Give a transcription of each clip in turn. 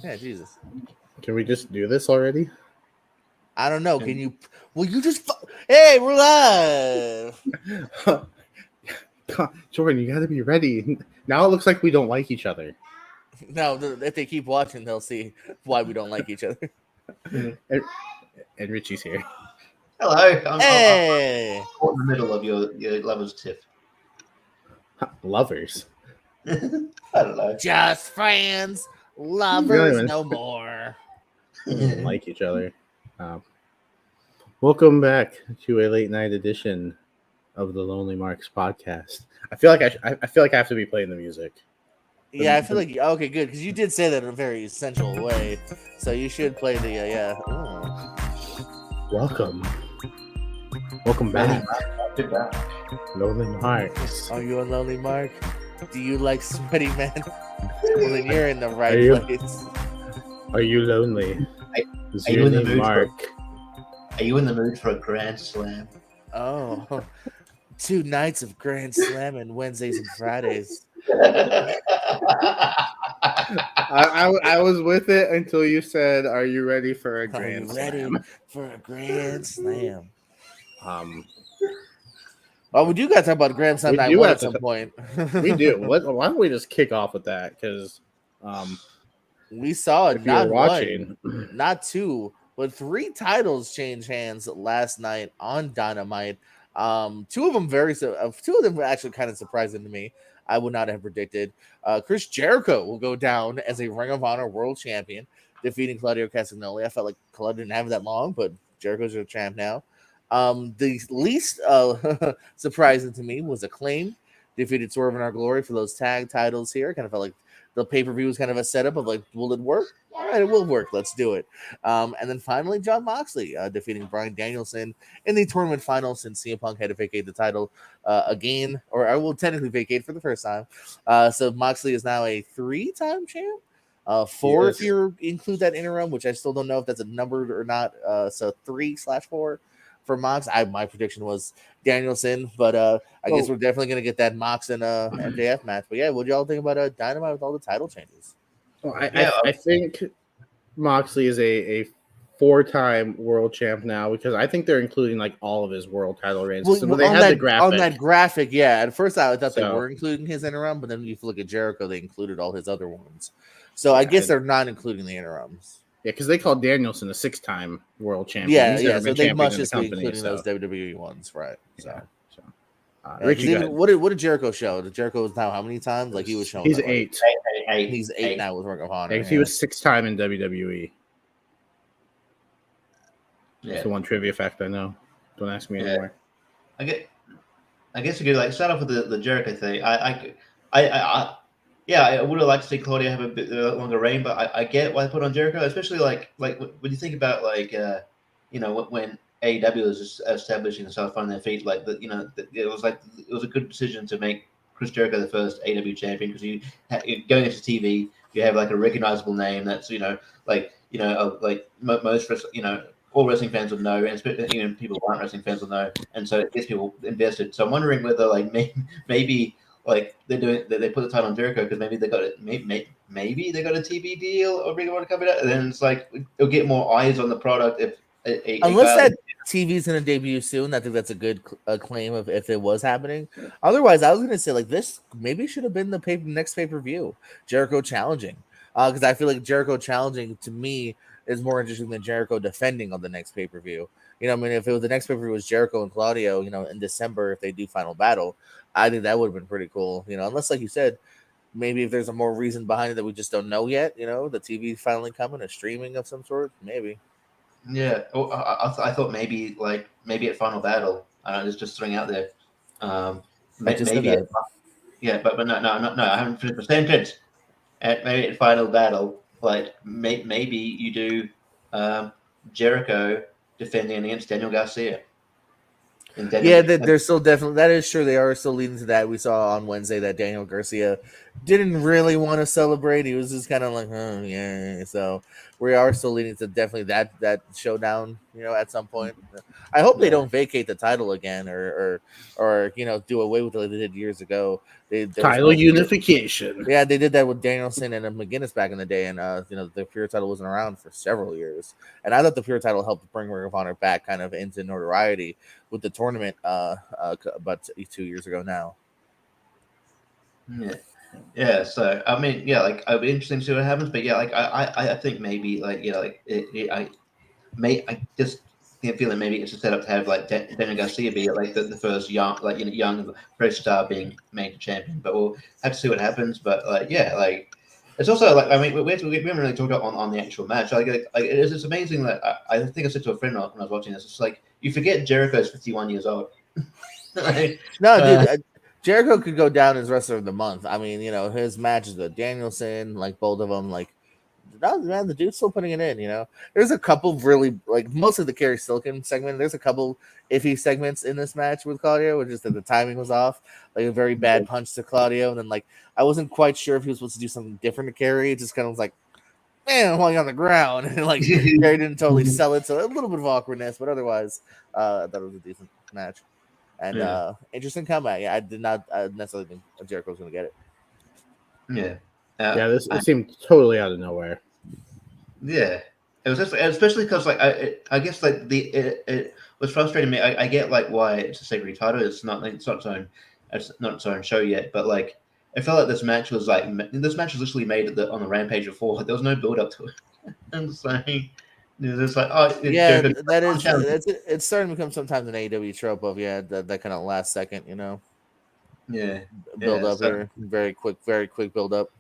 Yeah, Jesus. Can we just do this already? I don't know. Can you? Will you just? Hey, we're live. Jordan, you got to be ready. Now it looks like we don't like each other. No, if they keep watching, they'll see why we don't like each other. And Richie's here. Hello. Hey. I'm caught in the middle of your lovers' tiff. Lovers. I don't know. Just friends, lovers, no more. Like each other. Welcome back to a late night edition of the Lonely Marks podcast. I feel like I have to be playing the music. Yeah, I feel like okay, good, because you did say that in a very essential way. So you should play the yeah. Welcome back. Lonely Marks. Are you a lonely Mark? Do you like sweaty men? Well, then you're in the right place. Are you lonely? Are you in the mood Mark? Are you in the mood for a grand slam? Oh, 2 nights of Grand Slam and Wednesdays and Fridays. I was with it until you said, "Are you ready for a grand slam?" Ready for a Grand Slam? Well, we do got to talk about Grand Slam Night 1 at some point. We do. Why don't we just kick off with that? Because we saw it. Not watching, 1, not 2, but 3 titles change hands last night on Dynamite. 2 of them were actually kind of surprising to me. I would not have predicted. Chris Jericho will go down as a Ring of Honor World Champion, defeating Claudio Castagnoli. I felt like Claudio didn't have it that long, but Jericho's your champ now. The least surprising to me was Acclaim defeated Swerve in Our Glory for those tag titles here. I kind of felt like the pay-per-view was kind of a setup of like, will it work? All right, it will work. Let's do it. And then finally, Jon Moxley defeating Bryan Danielson in the tournament final since CM Punk had to vacate the title again, or I will technically vacate for the first time. So Moxley is now a 3-time champ. 4 if you include that interim, which I still don't know if that's a number or not. So 3/4 for Mox. My prediction was Danielson, but I guess we're definitely going to get that Mox and MJF match. But yeah, what do y'all think about Dynamite with all the title changes? Well, I think Moxley is a 4-time world champ now, because I think they're including like all of his world title reigns. Well, so they had the graphic. On that graphic, yeah. At first, I thought they were including his interim, but then if you look at Jericho, they included all his other ones. So I guess they're not including the interims. Yeah, because they called Danielson a 6-time world champion. Yeah. So they must just be including those WWE ones, right? So. Richie, what did Jericho show? Jericho was now how many times? Like he was showing. He's 8. He's 8 now with Ring of Honor. He was 6-time in WWE. Yeah. That's the one trivia fact I know. Don't ask me anymore. I guess we could like start off with the Jericho thing. I would have liked to see Claudio have a bit longer reign, but I get why they put on Jericho, especially like when you think about like when AEW was just establishing themselves on their feet, like it was a good decision to make Chris Jericho the first AEW champion, because you going into TV, you have like a recognizable name that's most all wrestling fans would know, and even people who aren't wrestling fans will know, and so it gets people invested. So I'm wondering whether like maybe like they put the title on Jericho because maybe they got a TV deal or Ring of Honor coming out, and then it's like it'll get more eyes on the product if unless that TV's going to debut soon. I think that's a good claim of if it was happening. Otherwise, I was going to say like this maybe should have been the next pay-per-view, Jericho challenging, because I feel like Jericho challenging to me is more interesting than Jericho defending on the next pay-per-view. I mean, if it was the next pay-per-view was Jericho and Claudio, in December, if they do Final Battle, I think that would have been pretty cool. Unless, like you said, maybe if there's a more reason behind it that we just don't know yet, the TV finally coming, a streaming of some sort, maybe. Yeah, well, I thought maybe at Final Battle. I don't know, just throwing out there. Maybe but no, I haven't finished the sentence. Maybe at Final Battle, like maybe you do Jericho defending against Daniel Garcia. They're still definitely, that is true. They are still leading to that. We saw on Wednesday that Daniel Garcia didn't really want to celebrate. He was just kind of like, oh yeah. So we are still leading to definitely that showdown. At some point. I hope they don't vacate the title again, or do away with it they did years ago. Title unification. Yeah, they did that with Danielson and McGuinness back in the day, and the Pure title wasn't around for several years. And I thought the Pure title helped bring Ring of Honor back kind of into notoriety with the tournament about 2 years ago now. Yeah. So I mean, yeah, like it'll be interesting to see what happens. But yeah, like I think maybe like I just feeling maybe it's a setup to have like Daniel Garcia be like the first young fresh star being made champion. But we'll have to see what happens. But it's also like I mean we haven't really talked about on the actual match. It's amazing that I think I said to a friend when I was watching this. It's like you forget Jericho's 51 years old. Dude. Jericho could go down as wrestler of the month. I mean, his matches with Danielson, like both of them, like, man, the dude's still putting it in. There's a couple really, like, mostly the Kerry Silken segment. There's a couple iffy segments in this match with Claudio, which is that the timing was off, like a very bad punch to Claudio, and then like I wasn't quite sure if he was supposed to do something different to Kerry. It just kind of was like, man, while you're on the ground, and like Kerry didn't totally sell it, so a little bit of awkwardness, but otherwise, I thought it was a decent match. And interesting comeback. Yeah, I did not necessarily think Jericho was going to get it. Yeah. It seemed totally out of nowhere. Yeah, it was just, especially because like I guess like it was frustrating me. I get like why it's a secondary title. It's not its own show yet. But like I felt like this match was literally made on the Rampage before. There was no build up to it. And so it's like it's starting to become sometimes an AEW trope of that kind of last second build up here, very quick build up.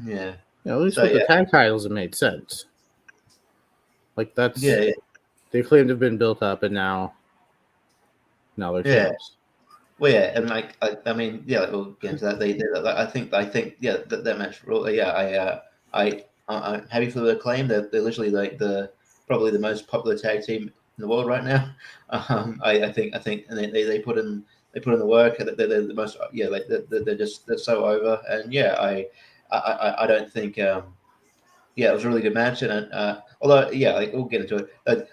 Yeah, at least with the tag titles it made sense. Like that's the Acclaimed have been built up and now they're champs. Well, yeah, and like I mean, yeah, we'll get into that. I think that match. I'm happy for the Acclaim. They're literally like probably the most popular tag team in the world right now. I think, and they put in the work. They're the most, they're so over. And I don't think, it was a really good match. And although, we'll get into it.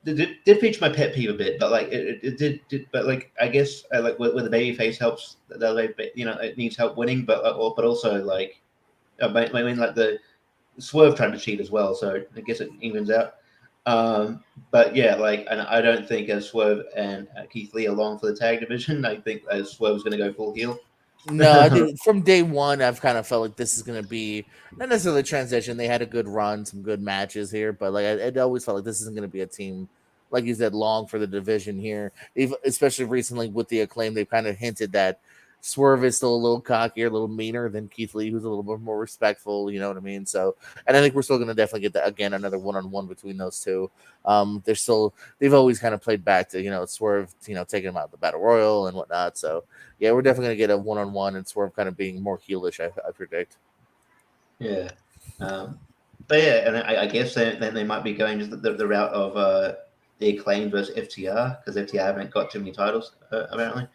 It did feature my pet peeve a bit, but like it did, but like I guess like where the babyface helps, it needs help winning, but also like I mean like the Swerve trying to cheat as well, so I guess it evens out. But yeah, like, and I don't think Swerve and Keith Lee are long for the tag division. I think Swerve's going to go full heel. No, I think from day one, I've kind of felt like this is going to be not necessarily a transition. They had a good run, some good matches here, but like I always felt like this isn't going to be a team, like you said, long for the division here. Especially recently with the Acclaim, they've kind of hinted that Swerve is still a little cockier, a little meaner than Keith Lee, who's a little bit more respectful. You know what I mean? So, and I think we're still going to definitely get another one-on-one between those two. They've always kind of played back to Swerve, taking him out of the Battle Royal and whatnot. So, yeah, we're definitely going to get a one-on-one and Swerve kind of being more heelish, I predict. Yeah, but yeah, and I guess then they might be going just the route of the Acclaim versus FTR because FTR haven't got too many titles apparently.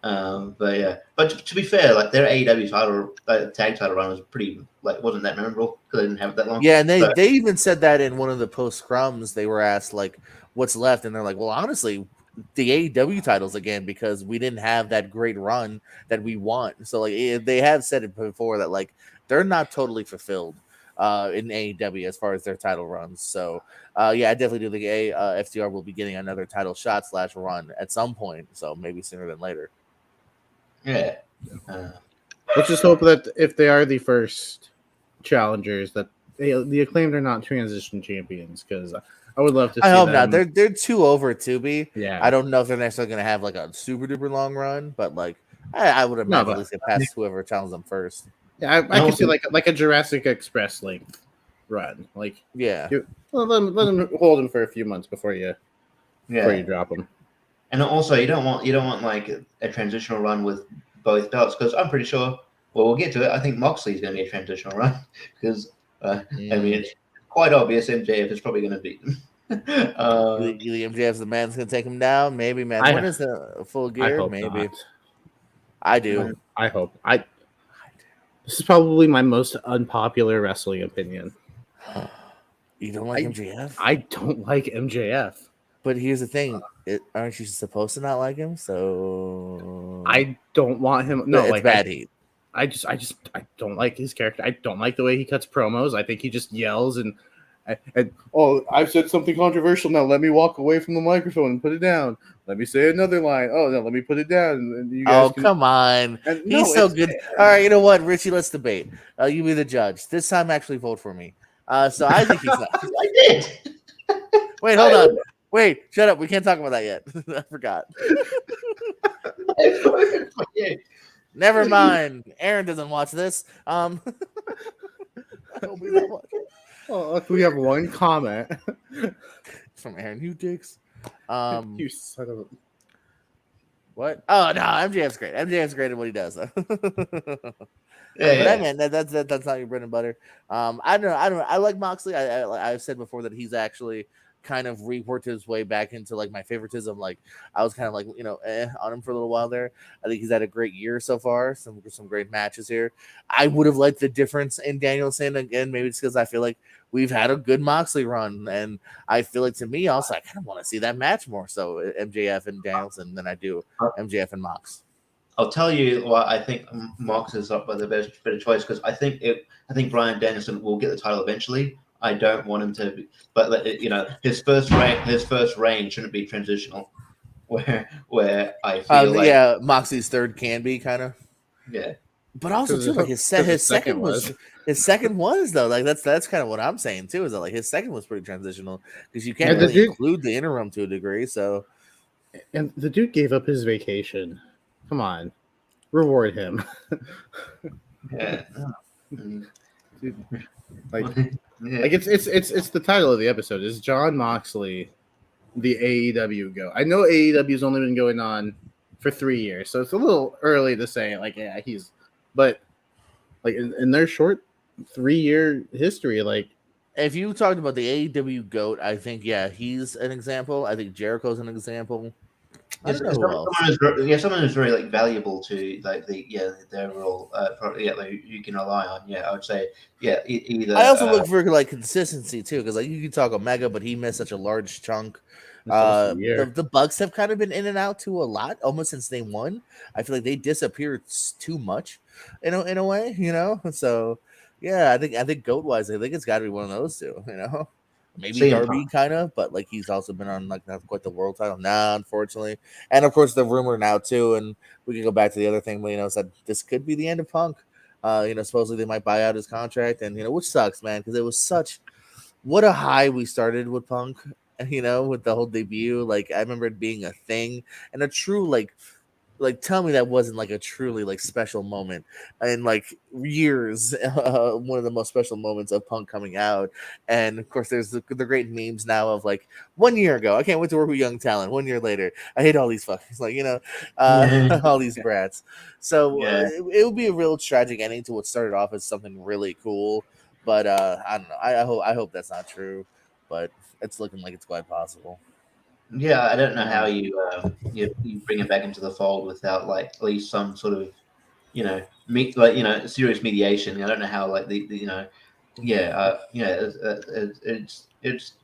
But to be fair, like their AEW tag title run was pretty wasn't that memorable because they didn't have it that long. Yeah, and they even said that in one of the post scrums. They were asked like, "What's left?" And they're like, "Well, honestly, the AEW titles again because we didn't have that great run that we want." So like they have said it before that like they're not totally fulfilled in AEW as far as their title runs. So I definitely do think FTR will be getting another title shot / run at some point. So maybe sooner than later. Yeah. Let's just hope that if they are the first challengers, that the Acclaimed are not transition champions. Because I would love to. I hope not. They're too over to be. Yeah. I don't know if they're necessarily going to have like a super duper long run, but like I would imagine at least get past whoever challenges them first. Yeah, I can see like a Jurassic Express length run. Like let them hold them for a few months before you drop them. And also, you don't want like a transitional run with both belts because I'm pretty sure. Well, we'll get to it. I think Moxley is going to be a transitional run because I mean it's quite obvious MJF is probably going to beat him. MJF's the man that's going to take him down. Maybe man. When is the full gear? Maybe. Not. I do. I hope. This is probably my most unpopular wrestling opinion. You don't like MJF? I don't like MJF. But here's the thing: aren't you supposed to not like him? So I don't want him. No, it's like bad heat. I don't like his character. I don't like the way he cuts promos. I think he just yells and I've said something controversial. Now let me walk away from the microphone and put it down. Let me say another line. Oh, no, let me put it down. And you guys come on. He's so good. All right, you know what, Richie? Let's debate. You be the judge. This time, actually vote for me. So I think he's not. I did. Wait, hold on. Wait, shut up. We can't talk about that yet. I forgot. Never mind. Aaron doesn't watch this. I hope he's not watching. Oh, we have one comment from Aaron. You dicks. You son of a... What? Oh no, MJF's great. MJF's great at what he does. Man, that's not your bread and butter. I don't know. I like Moxley. I've said before that he's actually kind of reworked his way back into like my favoritism. Like I was kind of like on him for a little while there. I think he's had a great year so far. Some great matches here. I would have liked the difference in Danielson again. Maybe it's because I feel like we've had a good Moxley run, and I feel like to me also I kind of want to see that match more. So MJF and Danielson than I do MJF and Mox. I'll tell you why I think Mox is up by the better choice, because I think Bryan Danielson will get the title eventually. I don't want him to, but his first reign shouldn't be transitional, where I feel Moxley's third can be kind of but also too like his second was though, like that's kind of what I'm saying too, is that like his second was pretty transitional because you can't really include the interim to a degree. So, and the dude gave up his vacation. Come on, reward him. Yeah, dude, like it's the title of the episode is Jon Moxley, the AEW GOAT. I know AEW's only been going on for 3 years, so it's a little early to say like but like in their short 3-year history, like if you talked about the AEW GOAT, I think he's an example. I think Jericho's an example. I don't know someone who's very like valuable to like their role. Like you can rely on. Yeah, I would say either. I also look for like consistency too, because like you can talk Omega, but he missed such a large chunk. The Bucks have kind of been in and out too a lot, almost since they won. I feel like they disappeared too much, in a way, So I think GOAT wise, I think it's got to be one of those two, Maybe Darby kind of, but like he's also been on like not quite the world title now, unfortunately. And of course the rumor now too, and we can go back to the other thing, but said this could be the end of Punk. Supposedly they might buy out his contract, and which sucks, man, because it was what a high we started with Punk, with the whole debut. Like I remember it being a thing and a true like tell me that wasn't like a truly like special moment in like years. One of the most special moments of Punk coming out, and of course there's the great memes now of like 1 year ago I can't wait to work with young talent. 1 year later I hate all these fuckers, like all these brats. So it would be a real tragic ending to what started off as something really cool. But I don't know. I hope that's not true, but it's looking like it's quite possible. Yeah, I don't know how you bring it back into the fold without like at least some sort of serious mediation. I don't know how like it's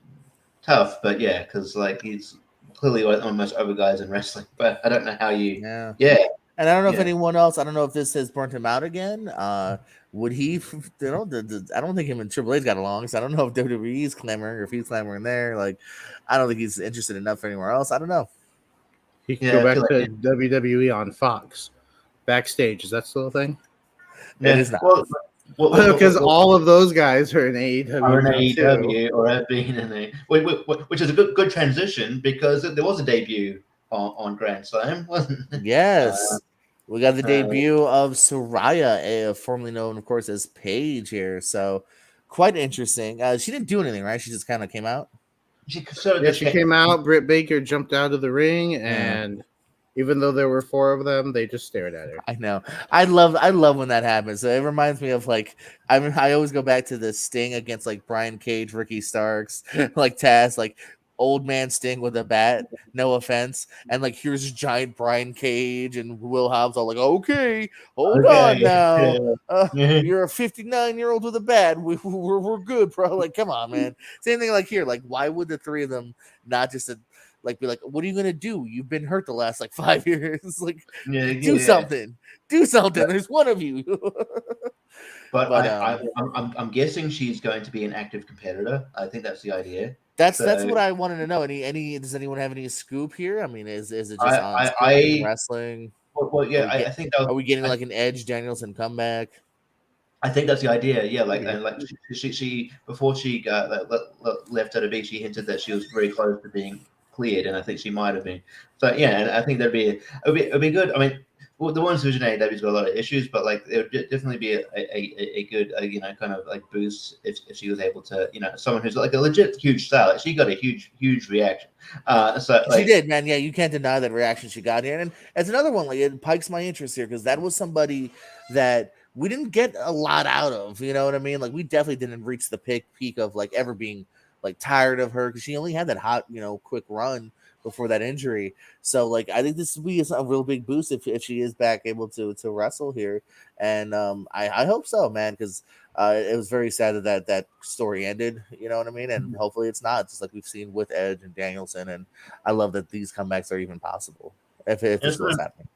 tough, but because like he's clearly one of the most over guys in wrestling. But I don't know how you And I don't know if anyone else. I don't know if this has burnt him out again. Would he? I don't think him and Triple H got along. So I don't know if WWE's clamoring or if he's clamoring there. Like, I don't think he's interested enough anywhere else. I don't know. He could go back to WWE on Fox backstage. Is that still a thing? It is not. Because all of those guys are in AEW. Or in AEW, or have been in a, which is a good transition because there was a debut on Grand Slam, wasn't it? Yes. We got the debut of Saraya, formerly known, of course, as Paige here. So quite interesting. She didn't do anything, right? She just kind of came out. She came out. Britt Baker jumped out of the ring, and even though there were 4 of them, they just stared at her. I know. I love when that happens. So it reminds me of like I always go back to the Sting against like Brian Cage, Ricky Starks, like Taz, like old man Sting with a bat, no offense, and like here's giant Brian Cage and Will Hobbs all like, okay, hold on now, you're a 59-year-old with a bat, we're good, bro. Like, come on, man. Same thing like here. Like, why would the three of them not just like be like, what are you gonna do? You've been hurt the last like 5 years. Like, do something. There's one of you. But I'm guessing she's going to be an active competitor. I think that's the idea. That's what I wanted to know. Any does anyone have any scoop here? I mean, is it just on wrestling? Well, yeah, I think are we getting like an Edge Danielson comeback? I think that's the idea. Yeah, like she before she got left WWE, she hinted that she was very close to being cleared, and I think she might have been. So yeah, and I think it'd be good. I mean, well, the women's division AEW's got a lot of issues, but like it would definitely be a good kind of like boost if she was able to, someone who's like a legit huge star. Like, she got a huge reaction. So she did, man. Yeah, you can't deny that reaction she got here, and as another one, like it pikes my interest here because that was somebody that we didn't get a lot out of. You know what I mean? Like we definitely didn't reach the peak of like ever being like tired of her because she only had that hot, quick run before that injury. So like I think this will be a real big boost if she is back able to wrestle here. And I hope so, man, because it was very sad that story ended, you know what I mean? And hopefully it's not, just like we've seen with Edge and Danielson. And I love that these comebacks are even possible if it's what's happening.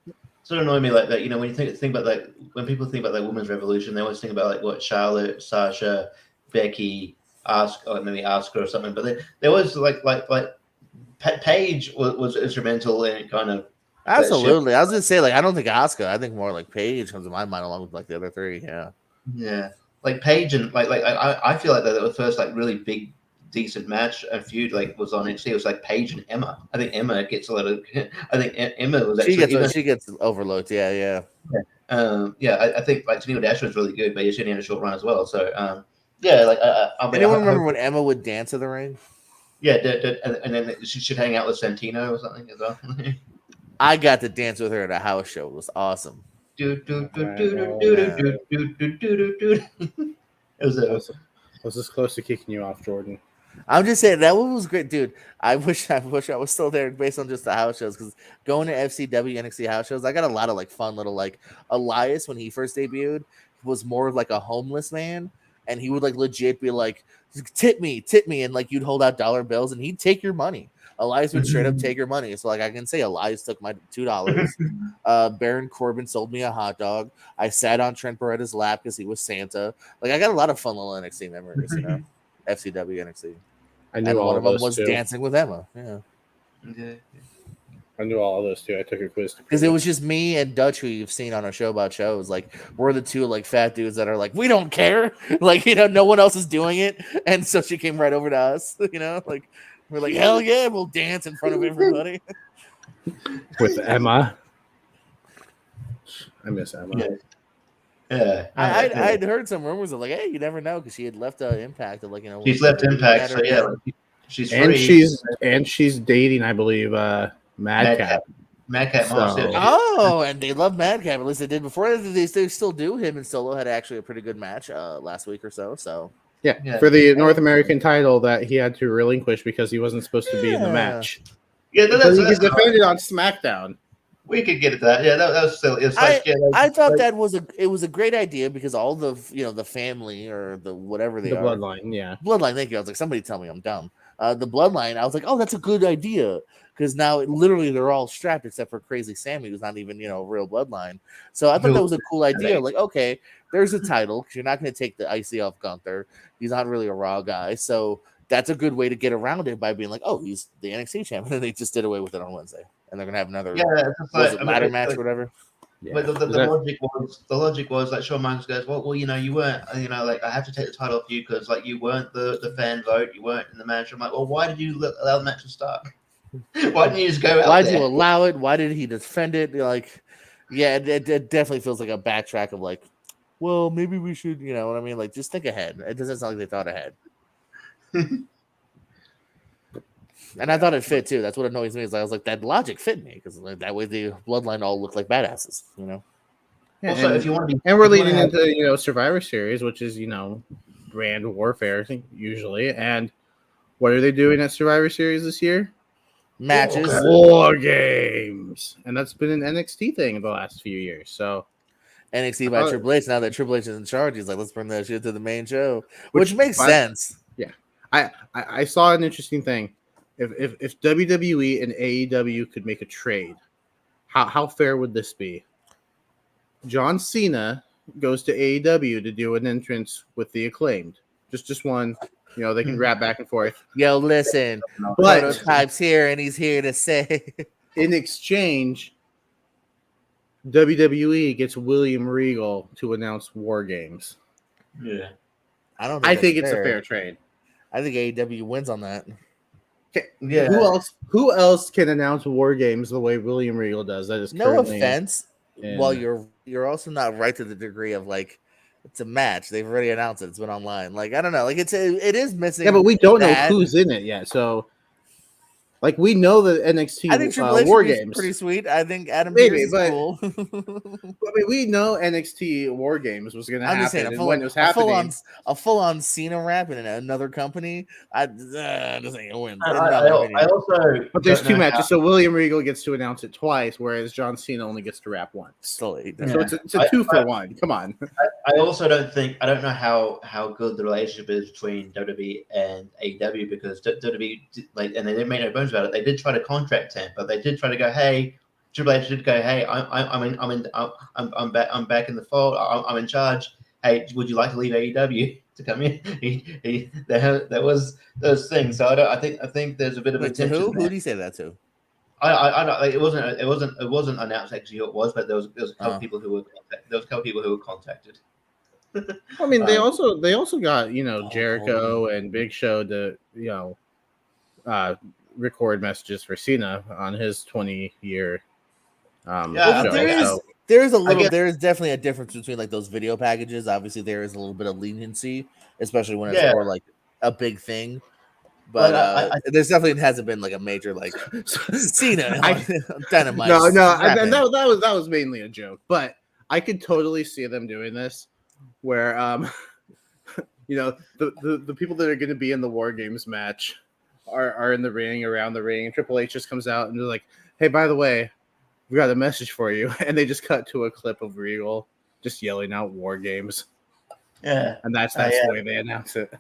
Sort of annoying me like that, when you think about like when people think about like women's revolution, they always think about like what Charlotte, Sasha, Becky, maybe Asuka or something. But there was like Paige was instrumental in kind of. Absolutely, I was gonna say like I don't think Asuka. I think more like Paige comes to my mind along with like the other three. Yeah. Yeah, like Paige and like I feel like that the first like really big decent match and feud like was on NXT. It was like Paige and Emma. I think Emma gets a lot of. I think Emma was actually she gets overlooked. Yeah. I think like Tennille Dasher was really good, but she only had a short run as well. So yeah, like anyone remember when Emma would dance in the ring? Yeah, and then she should hang out with Santino or something as well. I got to dance with her at a house show. It was awesome. It was this close to kicking you off, Jordan. I'm just saying that one was great, dude. I wish I was still there based on just the house shows, because going to FCW NXT house shows, I got a lot of like fun little like Elias when he first debuted was more of like a homeless man, and he would like legit be like, tip me, and like you'd hold out dollar bills and he'd take your money. Elias would straight up take your money. So like I can say Elias took my $2. Baron Corbin sold me a hot dog. I sat on Trent Beretta's lap because he was Santa. Like I got a lot of fun little NXT memories, FCW NXT. I knew all one of them those was too. Dancing with Emma. Yeah. I knew all of those too. I took a quiz because it was just me and Dutch, who you've seen on a show about shows. Like we're the two like fat dudes that are like, we don't care. Like no one else is doing it, and so she came right over to us. Like we're like, hell yeah, we'll dance in front of everybody. With Emma. I miss Emma. Yeah. I'd heard some rumors of like, hey, you never know, because she had left Impact. Like she's left Impact, so yeah, she's free. And she's dating, I believe, Madcap. Moxley. Oh, and they love Madcap. At least they did before. They still do. Him and Solo had actually a pretty good match last week or so. So yeah, for the North American title that he had to relinquish because he wasn't supposed to be in the match. Yeah, that's defended on SmackDown. We could get at that. Yeah, that was silly. It's like, I thought that was a great idea, because all the the family or the whatever they are, bloodline. Thank you. I was like, somebody tell me I'm dumb. The bloodline. I was like, oh, that's a good idea, because now literally they're all strapped except for Crazy Sammy, who's not even real bloodline. So I thought that was a cool idea. Like, okay, there's a title, because you're not going to take the IC off Gunther. He's not really a Raw guy, so that's a good way to get around it by being like, oh, he's the NXT champion, and they just did away with it on Wednesday, and they're gonna have another ladder match or whatever. Yeah. But the logic was like Shawn Michaels goes, well, you weren't, like I have to take the title off you because like you weren't the fan vote, you weren't in the match. I'm like, well, why did you allow the match to start? Why didn't you just go out Why did you allow it? Why did he defend it? Like, yeah, it definitely feels like a backtrack of like, well, maybe we should, you know what I mean? Like, just think ahead. It doesn't sound like they thought ahead. And I thought it fit too. That's what annoys me. Is I was like, that logic fit me, because like, that way the bloodline all look like badasses, Yeah, also, if you want to be, and we're leading into Survivor Series, which is brand warfare usually, and What are they doing at Survivor Series this year? Matches. War Games. And that's been an NXT thing in the last few years. So NXT by Triple H. Now that Triple H is in charge, he's like, let's bring that shit to the main show, which makes sense. Yeah, I saw an interesting thing. If WWE and AEW could make a trade, how fair would this be? John Cena goes to AEW to do an entrance with the Acclaimed. Just one, they can rap back and forth. Yo, listen, Prototype's here, and he's here to say, in exchange, WWE gets William Regal to announce War Games. Yeah, I think it's a fair trade. I think AEW wins on that. Yeah. Who else can announce War Games the way William Regal does? That is no offense. Well, you're also not right to the degree of like it's a match. They've already announced it. It's been online. Like I don't know. Like it is missing. Yeah, but we don't know who's in it yet. So. Like we know the NXT I think Triple H War is Games pretty sweet. I think Adam Pearce is cool. I mean, we know NXT War Games was going to happen. Just saying, when it was happening, a full-on Cena rap in another company. Just ain't a win. I also, but there's two matches, so William Regal gets to announce it twice, whereas John Cena only gets to rap once. So it's a 2-for-1. Come on. I also don't know how good the relationship is between WWE and AEW because WWE and they didn't make no bones about it. They did try to contract him, but they did try to go, hey, Triple H did go, hey, I'm back in the fold. I'm in charge. Hey, would you like to leave AEW to come in? There was those things. So I think there's a bit of a tension. Who did he say that to? I like, it wasn't announced actually who it was, but there was a couple people who were contacted. I mean, they also got Jericho and Big Show to record messages for Cena on his 20-year. There is definitely a difference between like those video packages. Obviously, there is a little bit of leniency, especially when it's for like a big thing. But there's definitely hasn't been like a major like Cena Dynamite. No, and that was mainly a joke. But I could totally see them doing this, where the people that are going to be in the War Games match are in the ring, around the ring, and Triple H just comes out and they're like, "Hey, by the way, we got a message for you," and they just cut to a clip of Regal just yelling out War Games. Yeah, and that's the way they announce it.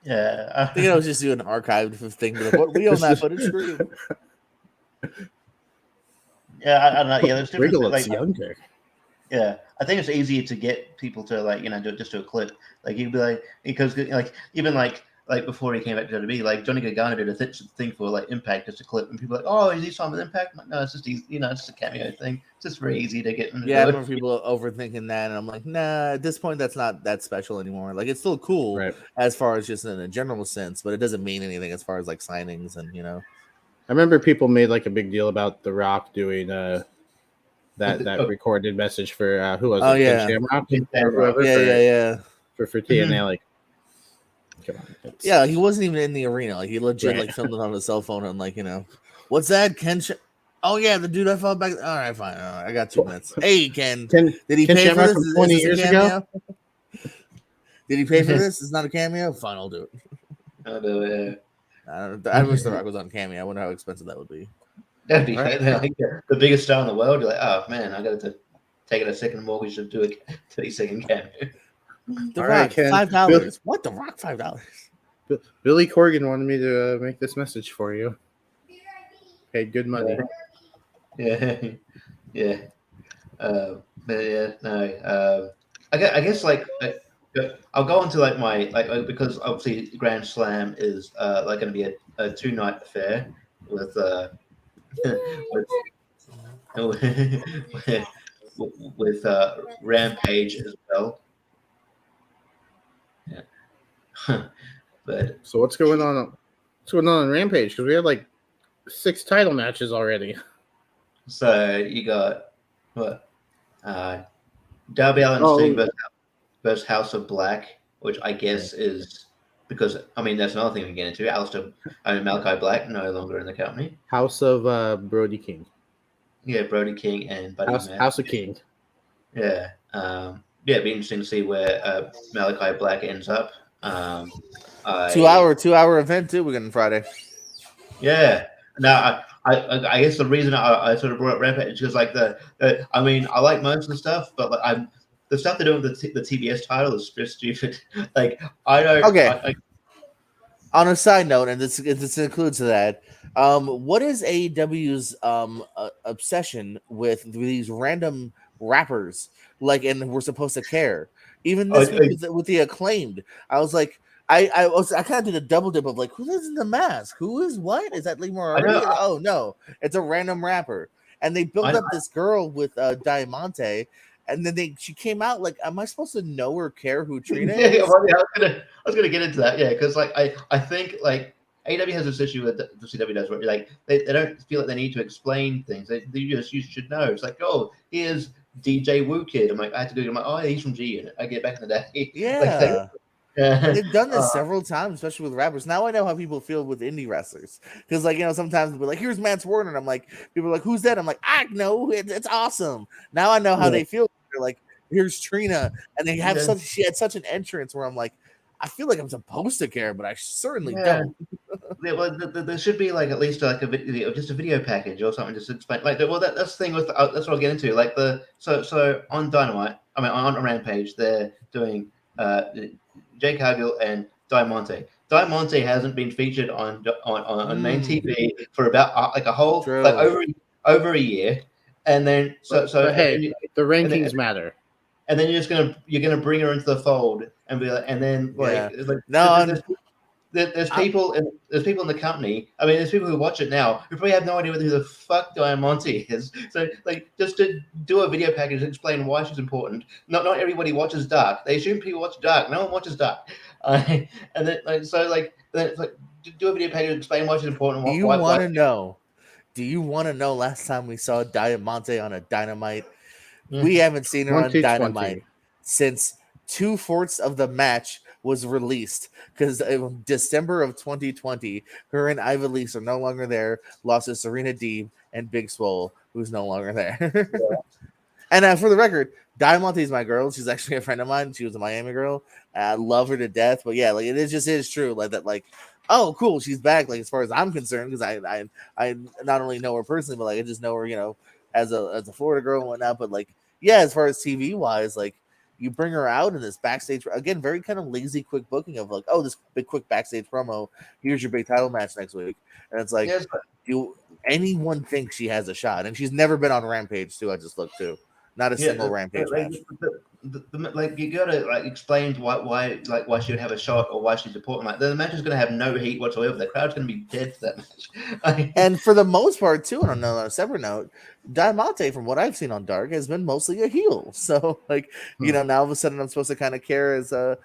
Yeah, I think I was just doing an archived thing. But we own that footage for you. Yeah, I don't know. Yeah, there's different. Regal looks younger. Yeah, I think it's easier to get people to just do a clip. Like you'd be like, because even before he came back to WWE, like Johnny Gargano did a thing for like Impact, just a clip, and people are like, oh, is he signed with Impact? I'm like, no, it's just easy, it's just a cameo thing. It's just very easy to get them. Yeah, I remember people overthinking that, and I'm like, nah. At this point, that's not that special anymore. Like, it's still cool as far as just in a general sense, but it doesn't mean anything as far as like signings and I remember people made like a big deal about The Rock doing that recorded message for who was it? Yeah. Shamrock? For TNA, like. Come on, yeah, he wasn't even in the arena. Like he legit like filmed it on his cell phone and like what's that? Ken? Oh yeah, the dude I fought back. All right, fine. I got 2 minutes. Hey, Ken. Did he pay for this? 20 years ago? Did he pay for this? It's not a cameo. Fine, I'll do it. I'll do it. I wish The Rock was on cameo. I wonder how expensive that would be. That'd be the biggest star in the world. You're like, oh man, I got to take it a second mortgage to do a 30-second cameo. The Rock, $5. What? The Rock, $5? Billy Corgan wanted me to make this message for you. Paid good money. Yeah. I guess I'll go on to like my because obviously Grand Slam is like going to be a 2-night affair with Rampage as well. Yeah. But so what's going on? What's going on Rampage? Because we had like 6 title matches already. So you got what? Darby Allin Sting versus House of Black, which I guess is because that's another thing we get into. Malachi Black no longer in the company. House of Brody King. Yeah, Brody King and Buddy House of King. Yeah. It'd be interesting to see where Malachi Black ends up. 2 hour event too. We're getting Friday. Yeah. Now, I guess the reason I sort of brought up Rampage is because like I mean, I like most of the stuff, but like the stuff they're doing with the TBS title is just stupid. Like I don't. Okay. On a side note, and this includes that, what is AEW's obsession with these random rappers? Like, and we're supposed to care. Even this week with the Acclaimed, I was like, I kind of did a double dip of like, who lives in the mask? Who is what? Is that Lee Moriarty? Oh no, it's a random rapper. And they built up this girl with Diamante. And then she came out like, am I supposed to know or care who Trina is? I was gonna get into that, yeah, because like I think like AEW has this issue with the CW does where like they don't feel like they need to explain things. You should know. It's like, oh, here's DJ Woo Kid. I'm like, I had to do it. I'm like, oh, he's from G Unit. I get back in the day. Yeah. They've done this several times, especially with rappers. Now I know how people feel with indie wrestlers because, like, sometimes they'll be like, "Here's Mance Warner," and I'm like, people are like, "Who's that?" I'm like, "I know, it's awesome." Now I know how they feel. They're like, "Here's Trina," and they have she had such an entrance where I'm like, I feel like I'm supposed to care, but I certainly don't. Well, there should be like at least like just a video package or something just to explain. Like, well, that's the thing with that's what I'll get into. Like so on Dynamite, I mean on Rampage, they're doing Jake Cargill and Diamante. Diamante hasn't been featured on main TV for about like a whole like over a year, and then but hey, the rankings matter. And then you're gonna bring her into the fold and be like, and then like, there's people in the company. I mean, there's people who watch it now who probably have no idea who the fuck Diamante is. So like, just to do a video package and explain why she's important. Not everybody watches Dark. They assume people watch Dark. No one watches Dark. And then like so like then it's like do a video package and explain why she's important. Do you want to know? Do you want to know last time we saw Diamante on a Dynamite? We haven't seen her on Dynamite since 2/4 of the match was released because in December of 2020, her and Ivelisse are no longer there. Lost to Serena Deeb and Big Swole, who's no longer there. And for the record, Diamante is my girl. She's actually a friend of mine. She was a Miami girl. I love her to death. But yeah, like it is true. Like that, like, oh, cool, she's back. Like as far as I'm concerned, because I not only know her personally, but like I just know her, as a Florida girl and whatnot. But like, yeah, as far as TV wise, like you bring her out in this backstage again, very kind of lazy, quick booking of like, oh, this big quick backstage promo. Here's your big title match next week, and it's like, do anyone think she has a shot? And she's never been on Rampage too. I just looked too, not a single Rampage match. Like you gotta like explain why she would have a shot or why she's important. Like the match is gonna have no heat whatsoever. The crowd's gonna be dead for that match. And for the most part too, on a separate note, Diamante, from what I've seen on Dark, has been mostly a heel. So like now all of a sudden I'm supposed to kind of care as a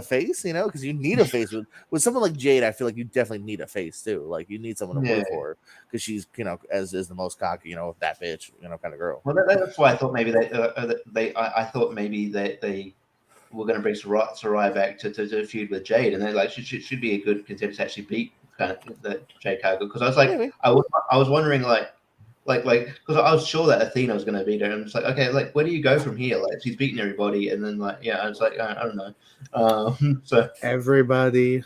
face, because you need a face with someone like Jade. I feel like you definitely need a face too. Like you need someone to root for her because she's as is the most cocky, that bitch, kind of girl. Well, that's why I thought maybe I thought maybe they were going to bring Sarai back to feud with Jade, and they're like should be a good contender to actually beat kind of the Jade Cargill, because I was like I was wondering like because I was sure that Athena was going to beat her, and it's like, okay, like where do you go from here? Like she's beating everybody, and then like I was like I don't know. So everybody.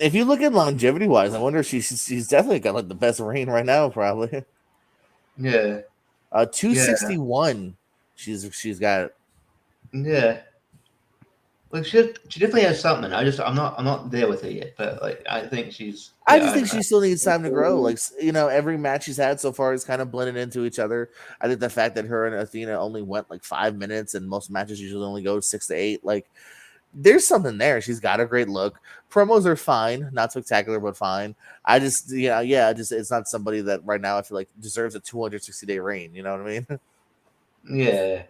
If you look at longevity wise, I wonder if she's definitely got like the best reign right now, probably. Yeah. 261. She's got. Yeah. Like she definitely has something. I'm not there with her yet, but like I think she's. I just think she still needs time to grow. Like every match she's had so far is kind of blended into each other. I think the fact that her and Athena only went like 5 minutes, and most matches usually only go 6 to 8. Like there's something there. She's got a great look. Promos are fine, not spectacular, but fine. I just it's not somebody that right now I feel like deserves a 260-day reign. You know what I mean? Yeah.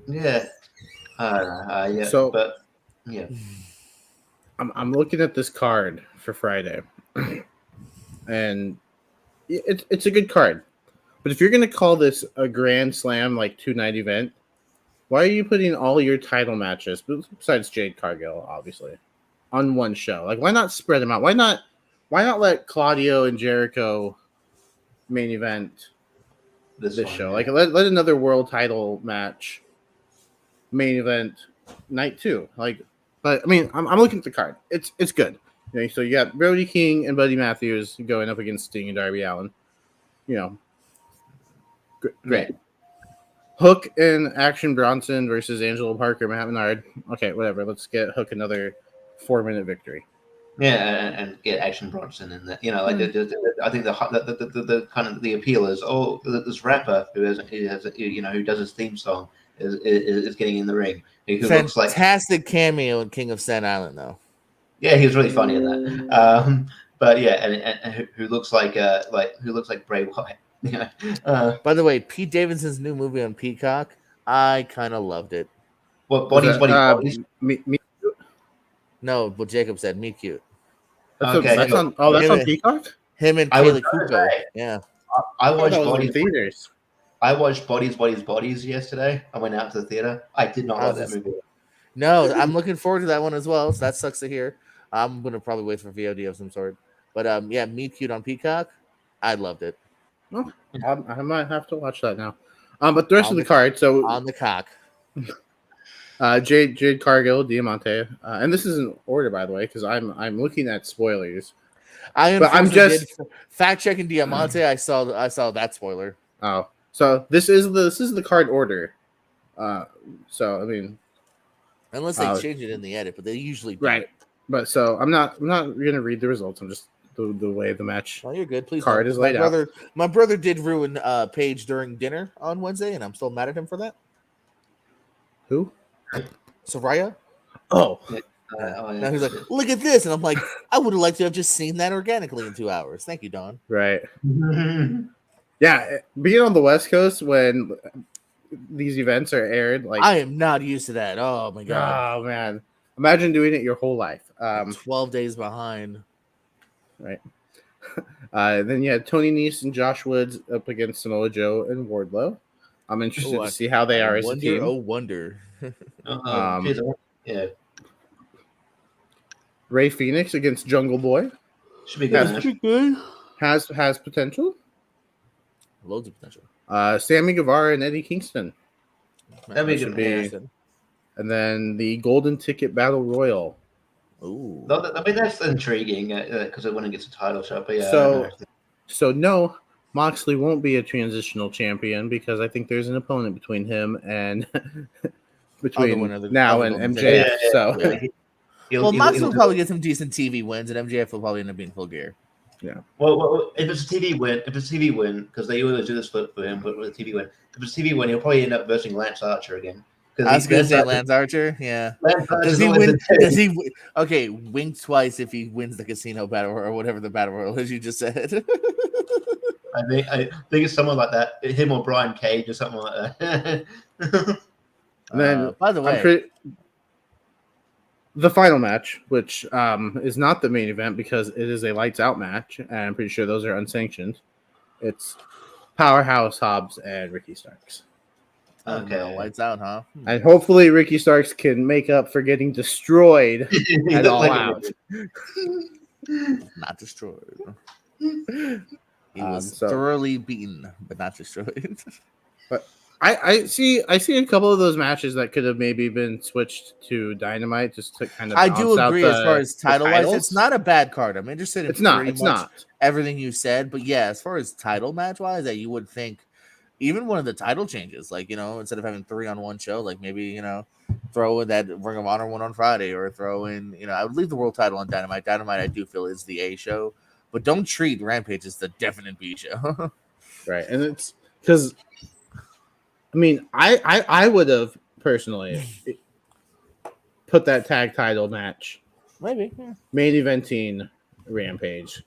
Yeah. Yeah. So, but yeah, I'm looking at this card for Friday, and it's a good card. But if you're gonna call this a Grand Slam like 2-night event, why are you putting all your title matches, besides Jade Cargill, obviously, on one show? Like, why not spread them out? Why not let Claudio and Jericho main event this show? Yeah. Like, let another world title match main event night 2. Like, But I mean, I'm looking at the card. It's good. You know, so you got Brody King and Buddy Matthews going up against Sting and Darby Allin. You know, great. Yeah. Hook and Action Bronson versus Angelo Parker, Matt Menard. Okay, whatever. Let's get Hook another 4-minute victory. Yeah, and get Action Bronson in there. You know, like I think the kind of the appeal is this rapper who does his theme song is getting in the ring. Who looks like fantastic cameo in King of Staten Island though. Yeah, he was really funny in that. But yeah, and who looks like Bray Wyatt. Yeah. By the way, Pete Davidson's new movie on Peacock, I kind of loved it. What bodies? Me. No, what Jacob said, me cute. That's on Peacock? Him and Kaylee Kuko. Yeah. I watched Bodies theaters. I watched Bodies yesterday. I went out to the theater. I did not like that movie. No, I'm looking forward to that one as well. So that sucks to hear. I'm gonna probably wait for VOD of some sort. But yeah, Meet Cute on Peacock. I loved it. Oh, I might have to watch that now. But the rest of the card, so on the cock. Jade Cargill, Diamante, and this is in order, by the way, because I'm looking at spoilers. I'm just fact checking Diamante. I saw that spoiler. Oh, so this is the card order. So I mean, unless they change it in the edit, but they usually do. Right. But so I'm not gonna read the results. I'm just the way the match. Oh, you're good. Please. Card is laid out. My brother did ruin Paige during dinner on Wednesday, and I'm still mad at him for that. Who? Soraya. Oh. Yeah. Now he's like, look at this, and I'm like, I would have liked to have just seen that organically in 2 hours. Thank you, Don. Right. Yeah, being on the West Coast when these events are aired, like I am not used to that. Oh my god. Oh man, imagine doing it your whole life. 12 days behind. Right. Then you had Tony Nese and Josh Woods up against Samoa Joe and Wardlow. I'm interested to see how they are as a team. Oh, wonder. Yeah. Ray Phoenix against Jungle Boy. Should be good. Has potential. Loads of potential. Sammy Guevara and Eddie Kingston. That'd be good. And then the Golden Ticket Battle Royal. Ooh. I mean, that's intriguing because it wouldn't get a title shot. But yeah. So no, Moxley won't be a transitional champion because I think there's an opponent between him and now and MJF. Well, Moxley will probably get some decent TV wins, and MJF will probably end up being full gear. Yeah. Well, if it's a TV win, because they always do this for him, but with a TV win, if it's a TV win, he'll probably end up versing Lance Archer again. I was gonna say Lance Archer. Yeah. Does he win? Okay, wink twice if he wins the casino battle or whatever the battle royal is you just said. I think it's someone like that. Him or Brian Cage or something like that. And then, by the way, the final match, which is not the main event because it is a lights out match, and I'm pretty sure those are unsanctioned. It's Powerhouse Hobbs and Ricky Starks. Okay, lights out, huh? And hopefully Ricky Starks can make up for getting destroyed at All Out. Not destroyed. He was thoroughly beaten, but not destroyed. But I see a couple of those matches that could have maybe been switched to Dynamite just to kind of. I do agree as far as title wise, it's not a bad card. I'm interested in it's not everything you said, but yeah, as far as title match wise, that you would think even one of the title changes, like instead of having 3 on one show, like maybe throw in that Ring of Honor one on Friday, or throw in I would leave the world title on Dynamite. Dynamite I do feel is the A show, but don't treat Rampage as the definite B show. Right, and it's because. I mean, I would have personally put that tag title match main eventing Rampage.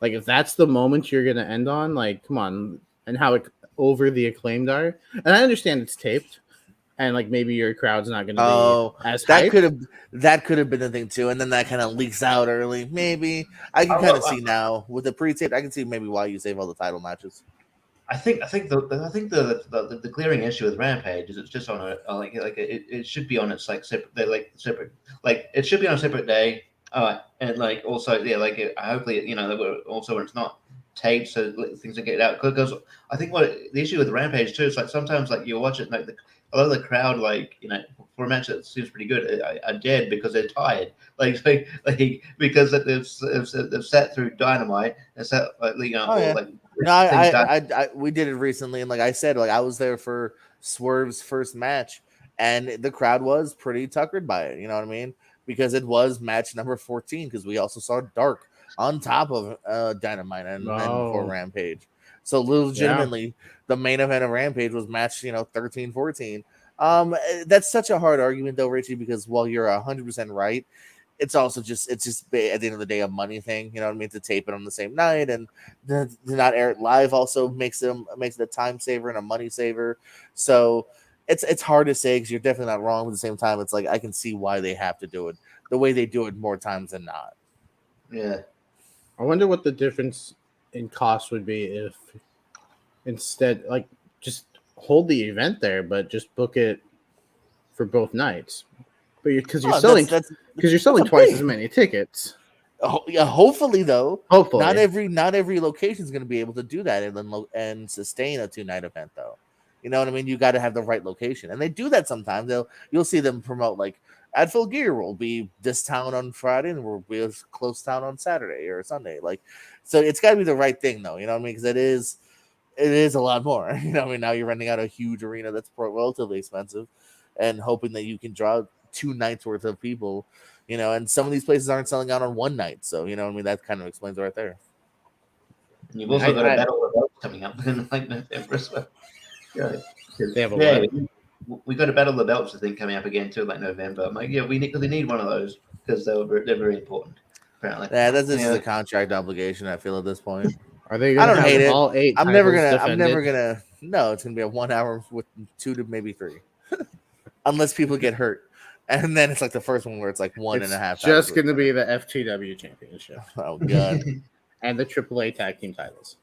Like if that's the moment you're gonna end on, like come on, and how over the Acclaimed are. And I understand it's taped, and like maybe your crowd's not gonna be as hyped. That could have been the thing too, and then that kind of leaks out early. Maybe I can kind of see now with the pre-tape. I can see maybe why you save all the title matches. I think the glaring issue with Rampage is it's just on it should be on its separate it should be on a separate day and hopefully that also when it's not taped so things will get out because I think what the issue with Rampage too is like sometimes like you watch it like a lot of the crowd, like, for a match that seems pretty good, are dead because they're tired. Like because they've sat through Dynamite and sat No, I we did it recently, and like I said, like I was there for Swerve's first match, and the crowd was pretty tuckered by it. You know what I mean? Because it was match number 14. Because we also saw Dark on top of Dynamite and then before Rampage. So legitimately, the main event of Rampage was match 13, 14. That's such a hard argument though, Richie, because while you're 100% right, it's also just at the end of the day a money thing. You know what I mean? To tape it on the same night and to not air it live also makes it a time saver and a money saver. So it's hard to say because you're definitely not wrong. But at the same time, it's like I can see why they have to do it the way they do it more times than not. Yeah. I wonder what the difference in cost would be if instead, like, just hold the event there, but just book it for both nights. But because you're selling twice as many tickets. Oh, yeah, hopefully though. Hopefully, not every location is going to be able to do that and sustain a 2-night event though. You know what I mean? You got to have the right location, and they do that sometimes. You'll see them promote like Advil Gear will be this town on Friday and we'll be a close town on Saturday or Sunday. Like, so it's got to be the right thing though. You know what I mean? Because it is a lot more. You know what I mean? Now you're renting out a huge arena that's relatively expensive, and hoping that you can draw 2 nights worth of people. And some of these places aren't selling out on one night. So, you know what I mean? That kind of explains it right there. And you've also got a Battle of the Belts coming up in like November as well. We got a Battle of the Belts, I think, coming up again too, like November. I'm like, we need one of those because they're very important, apparently. Yeah, that's just a contract obligation, I feel, at this point. Are they I don't hate it. all 8 I'm never gonna no, it's gonna be a 1 hour with 2 to maybe 3. Unless people get hurt. And then it's like the first one where it's like 1.5 hours. Just going to be the FTW Championship. Oh, God. And the AAA Tag Team titles.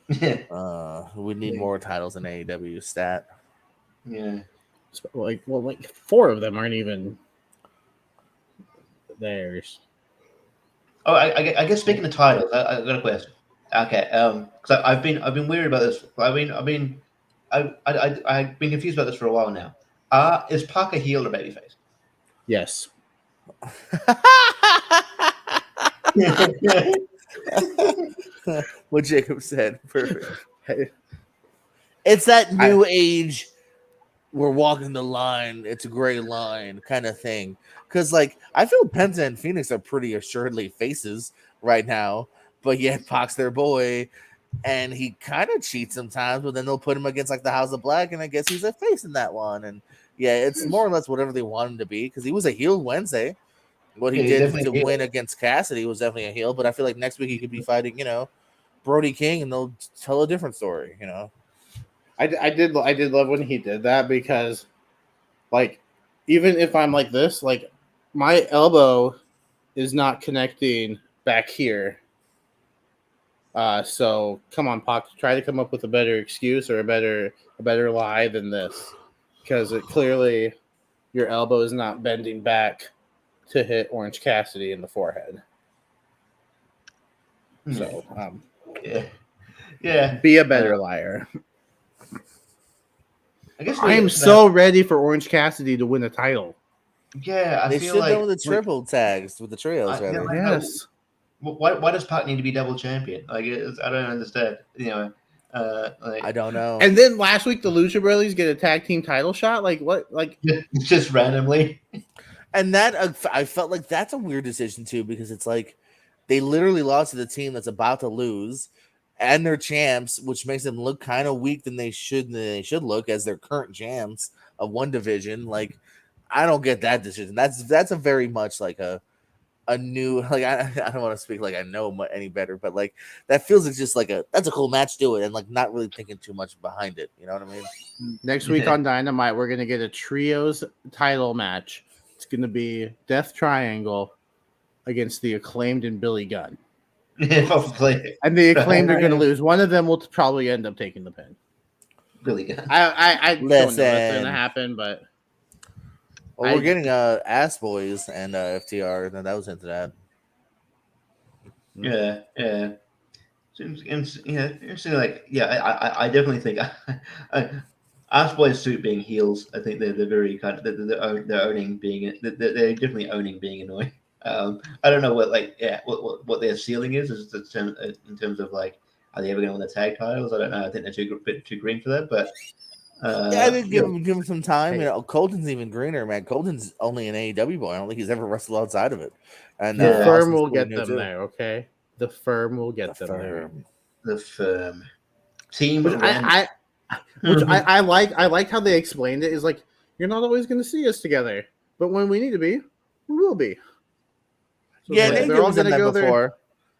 We need more titles in AEW stat. Yeah. Like 4 of them aren't even theirs. Oh, I guess speaking of titles, I got a question. Okay, because I've been weary about this. I've been confused about this for a while now. Is Parker heel or babyface? Yes. What Jacob said. Perfect. It's that new age, we're walking the line, it's a gray line kind of thing. Because, like, I feel Penta and Phoenix are pretty assuredly faces right now, but yet Pac's their boy, and he kind of cheats sometimes, but then they'll put him against, like, the House of Black, and I guess he's a face in that one. And yeah, it's more or less whatever they want him to be, because he was a heel Wednesday. What he did to win against Cassidy was definitely a heel, but I feel like next week he could be fighting, Brody King, and they'll tell a different story, I did love when he did that because, like, even if I'm like this, like, my elbow is not connecting back here. So come on, Pac, try to come up with a better excuse or a better lie than this, because clearly your elbow is not bending back to hit Orange Cassidy in the forehead. So, be a better liar. I guess I am so ready for Orange Cassidy to win a title. Yeah, they should go with the triple tags with the trios. Yes. Why does Pac need to be double champion? Like, I don't understand. I don't know. And then last week the Lucia Brothers get a tag team title shot. Like what? Like just randomly. And that I felt like that's a weird decision too, because it's like they literally lost to the team that's about to lose, and they're champs, which makes them look kind of weak than they should look as their current champs of one division. Like, I don't get that decision. That's a very much like a new, like, I don't want to speak like I know any better, but like that feels like just like that's a cool match, do it, and like not really thinking too much behind it. You know what I mean? Next week on Dynamite, we're gonna get a trios title match. It's going to be Death Triangle against the Acclaimed and Billy Gunn. Hopefully. And the Acclaimed are going to lose. One of them will probably end up taking the pin. Billy Gunn. I don't know what's going to happen, but... Well, we're getting Ass Boys and FTR, and that was into that. Yeah. Seems like, I definitely think... Ask Boys Suit being heels, I think they're very kind of they're owning being they're definitely owning being annoying. I don't know what their ceiling is in terms of like, are they ever going to win the tag titles? I don't know. I think they're bit too green for that, but I think give him some time. You know, Colton's even greener, man. Colton's only an AEW boy. I don't think he's ever wrestled outside of it. And the firm will get them there, okay? The firm will get them there. The firm team, which I like how they explained it. Is like, you're not always going to see us together, but when we need to be, we will be. So they're all done that before. There.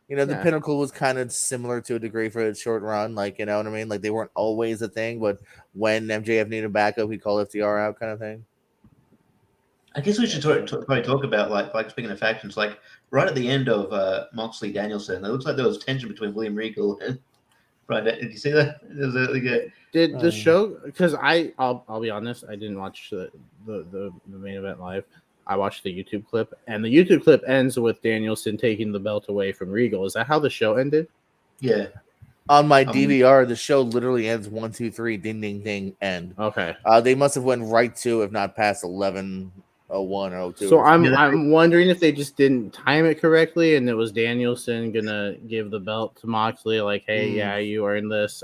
You know, the Pinnacle was kind of similar to a degree for its short run. Like, you know what I mean? Like, they weren't always a thing, but when MJF needed backup, he'd call FTR out, kind of thing. I guess we should probably talk about like speaking of factions, like right at the end of Moxley Danielson, it looks like there was tension between William Regal and Brian. Did you see that? Did the show? Because I'll be honest, I didn't watch the main event live. I watched the YouTube clip, and the YouTube clip ends with Danielson taking the belt away from Regal. Is that how the show ended? Yeah. On my DVR, the show literally ends 1, 2, 3, ding, ding, ding, end. Okay. They must have went right to, if not past 11:01 or 02. So I'm wondering if they just didn't time it correctly, and it was Danielson gonna give the belt to Moxley, like, hey, yeah, you earned this.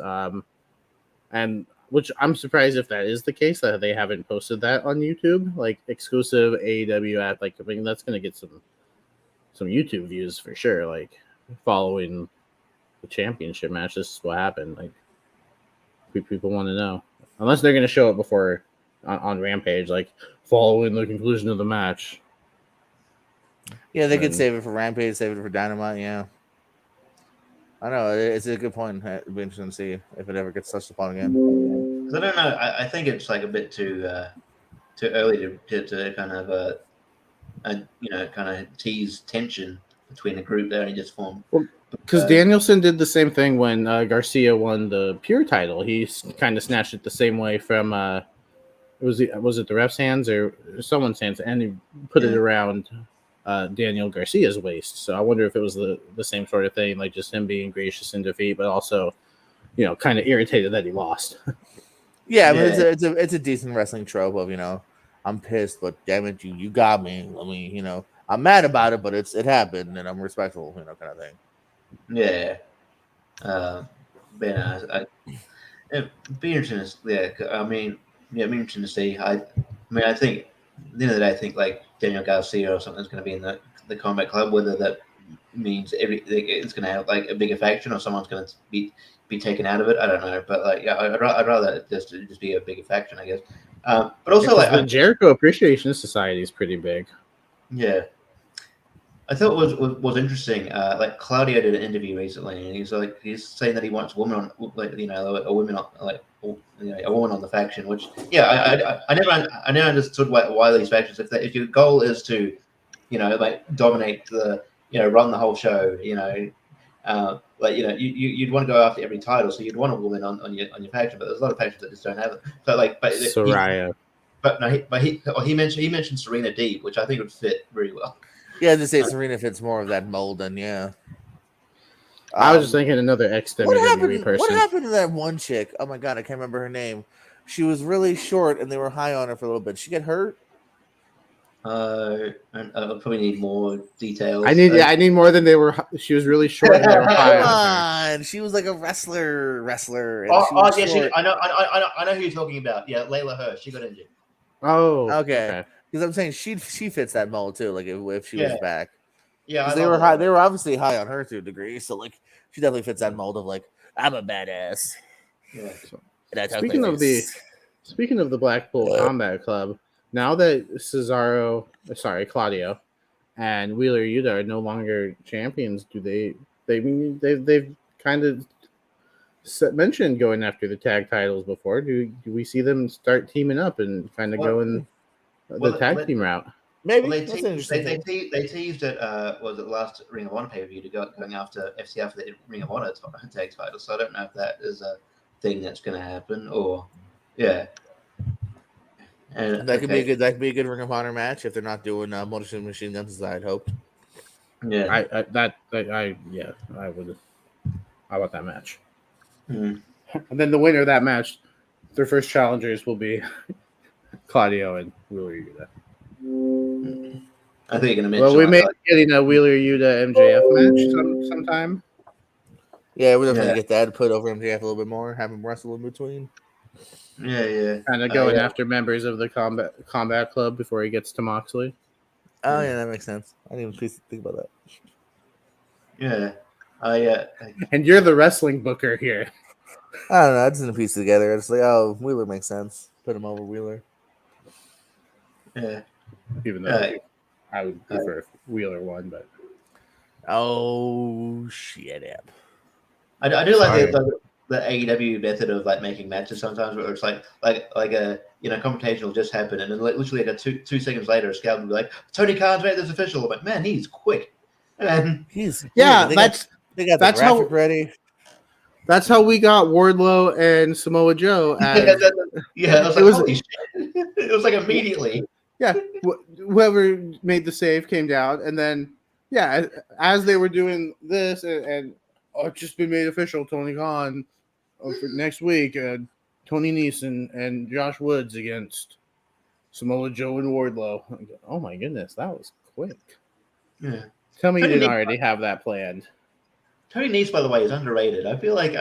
And which I'm surprised if that is the case, that they haven't posted that on YouTube, like exclusive AEW app. Like, I mean, that's gonna get some YouTube views for sure. Like, following the championship match, this is what happened. Like, people want to know, unless they're gonna show it before on Rampage, like following the conclusion of the match. Yeah, they could save it for Rampage, save it for Dynamite. Yeah. I know, it's a good point. It'd be interesting to see if it ever gets touched upon again. I don't know. I think it's like a bit too early to kind of kind of tease tension between a group that only just formed. Because Danielson did the same thing when Garcia won the Pure title. He kind of snatched it the same way from was it the ref's hands or someone's hands, and he put it around Daniel Garcia's waist. So I wonder if it was the same sort of thing, like just him being gracious in defeat, but also, you know, kind of irritated that he lost. Yeah, I mean, it's a decent wrestling trope of, you know, I'm pissed, but damn it, you got me. I mean, you know, I'm mad about it, but it happened, and I'm respectful, you know, kind of thing. Yeah. But it'd be interesting. It'd be interesting to see. I think at the end of the day, I think like Daniel Garcia or something is going to be in the Combat Club. Whether that means it's going to have like a bigger faction or someone's going to be taken out of it, I don't know. But like, yeah, I'd rather just be a bigger faction, I guess. But also like the Jericho Appreciation Society is pretty big. Yeah. I thought was interesting. Like Claudio did an interview recently, and he's saying that he wants a woman on, like, you know, a woman on, like, you know, a woman on the faction. Which, yeah, I never understood why these factions. If your goal is to, you know, like dominate run the whole show, you know, like, you know, you'd want to go after every title, so you'd want a woman on your faction. But there's a lot of factions that just don't have it. So like, but Soraya. He mentioned Serena Deeb, which I think would fit very well. Yeah, to say Serena fits more of that mold than I was just thinking another ex-WWE person. What happened to that one chick? Oh my god, I can't remember her name. She was really short, and they were high on her for a little bit. She get hurt? I probably need more details. I need more than they were. She was really short, and they were high on her. She was like a wrestler. And I know who you're talking about. Yeah, Layla Hirsch. She got injured. Oh, okay. Because I'm saying she fits that mold too. Like if she was back, yeah, they were high. They were obviously high on her to a degree. So like she definitely fits that mold of like, I'm a badass. Yeah. Speaking of the Blackpool Combat Club, now that Claudio and Wheeler Yuta are no longer champions, they've kind of mentioned going after the tag titles before? Do we see them start teaming up and kind of going the tag team route? Maybe. They teased it. Was it last Ring of Honor pay-per-view to going after FCR for the Ring of Honor tag title? So I don't know if that is a thing that's going to happen, or And that could be a good Ring of Honor match if they're not doing Motor Machine Guns as I had hoped. Yeah, I would. I want that match. Mm-hmm. And then the winner of that match their first challengers will be Claudio and Wheeler Yuta. I think you're gonna mention. Well, we may be getting a Wheeler Yuta MJF match sometime. Yeah, we're definitely get that put over MJF a little bit more, have him wrestle in between. Yeah. Kind of going after members of the combat club before he gets to Moxley. Oh yeah, that makes sense. I didn't even think about that. Yeah. And you're the wrestling booker here. I don't know. I just didn't piece it together. It's like, oh, Wheeler makes sense. Put him over Wheeler. Yeah. Even though I would prefer Wheeler one, but oh shit, yep. I do like the AEW method of like making matches sometimes, where it's like a confrontation will just happen, and then literally like 2 seconds later, a scout will be like, Tony Khan's made this official. I'm like, man, he's quick. And that's the graphic ready. That's how we got Wardlow and Samoa Joe. It was like immediately. Yeah, whoever made the save came down, and then as they were doing this, and it's just been made official. Tony Khan for next week. Tony Nese and Josh Woods against Samoa Joe and Wardlow. Oh my goodness, that was quick. Yeah. Tell me you didn't already have that planned. Tony Nese, by the way, is underrated. I feel like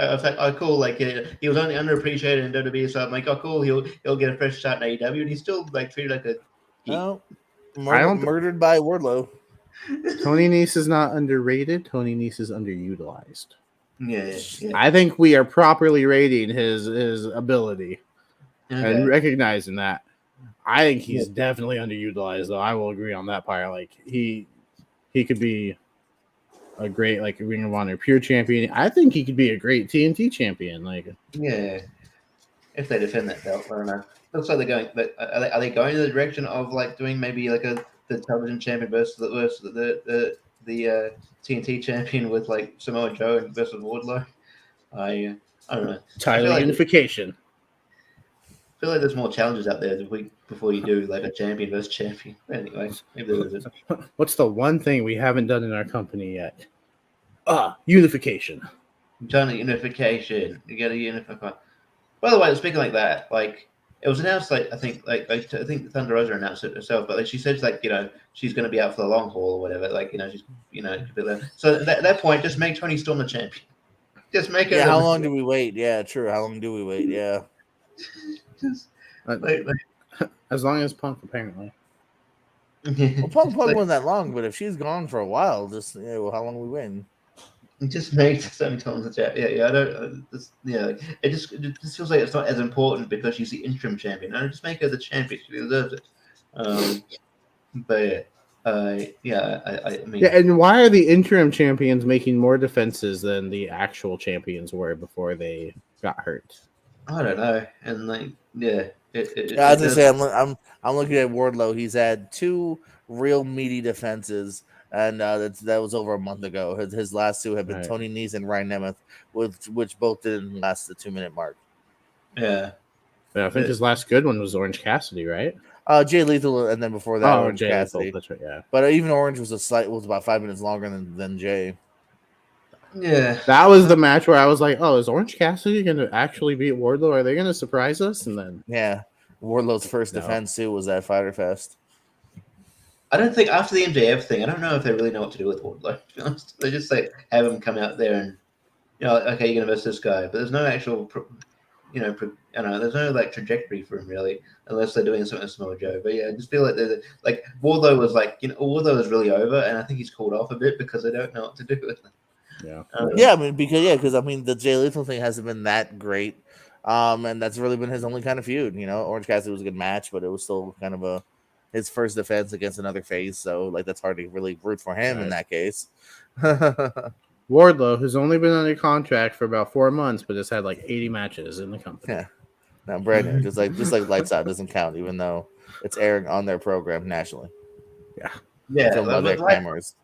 cool. Like he was only underappreciated in WWE, so I'm like, oh, cool. He'll get a fresh start in AEW, and he's still like treated like a geek. No, murdered by Wardlow. Tony Nese is not underrated. Tony Nese is underutilized. Yeah. I think we are properly rating his ability and recognizing that. I think he's definitely underutilized, though. I will agree on that part. Like he could be a great Ring of Honor pure champion. I think he could be a great TNT champion. If they defend that belt, I don't know. Looks like they're going. Are they going in the direction of like doing maybe like the television champion versus the TNT champion with like Samoa Joe and versus Wardlow? I don't know. Title unification. I feel like there's more challenges out there before you do like a champion versus champion. Anyway, maybe there isn't. What's the one thing we haven't done in our company yet? Unification. China unification. You got to unify. By the way, speaking like that, like it was announced, like I think Thunder Rosa announced it herself, but like she said, like she's going to be out for the long haul or whatever. Like she's so at that point, just make Toni Storm the champion. Just make it. Yeah. How long do we wait? Yeah. True. How long do we wait? Yeah. Just as long as Punk, apparently. Well, Punk wasn't that long, but if she's gone for a while, just how long we win? Just make Toni Storm the champion. Yeah. I don't. It just feels like it's not as important because she's the interim champion. No, just make her the champion. She deserves it. I mean. Yeah, and why are the interim champions making more defenses than the actual champions were before they got hurt? I don't know, and like, I was gonna say, I'm looking at Wardlow. He's had 2 real meaty defenses, and that was over a month ago. His last 2 have been Tony Nese and Ryan Nemeth, which both didn't last the 2-minute mark. Yeah, I think his last good one was Orange Cassidy, right? Jay Lethal, and then before that, Orange Cassidy. That's right, yeah. But even Orange was about 5 minutes longer than Jay. Yeah, that was the match where I was like, "Oh, is Orange Cassidy going to actually beat Wardlow? Are they going to surprise us?" And then, Wardlow's first defense too was at Fyter Fest. I don't think after the MJF thing, I don't know if they really know what to do with Wardlow. To be honest, they just like have him come out there and okay, you're going to versus this guy, but there's no actual, I don't know, there's no like trajectory for him really, unless they're doing something with Samoa Joe. But yeah, I just feel like like Wardlow was like, Wardlow is really over, and I think he's cooled off a bit because they don't know what to do with him. Yeah, because the Jay Lethal thing hasn't been that great, and that's really been his only kind of feud. Orange Cassidy was a good match, but it was still kind of his first defense against another face, so like that's hard to really root for him in that case. Wardlow, who's only been under contract for about 4 months, but has had like 80 matches in the company. Yeah, now Brandon, just like Lights Out doesn't count, even though it's airing on their program nationally. Yeah, filmed by their cameras.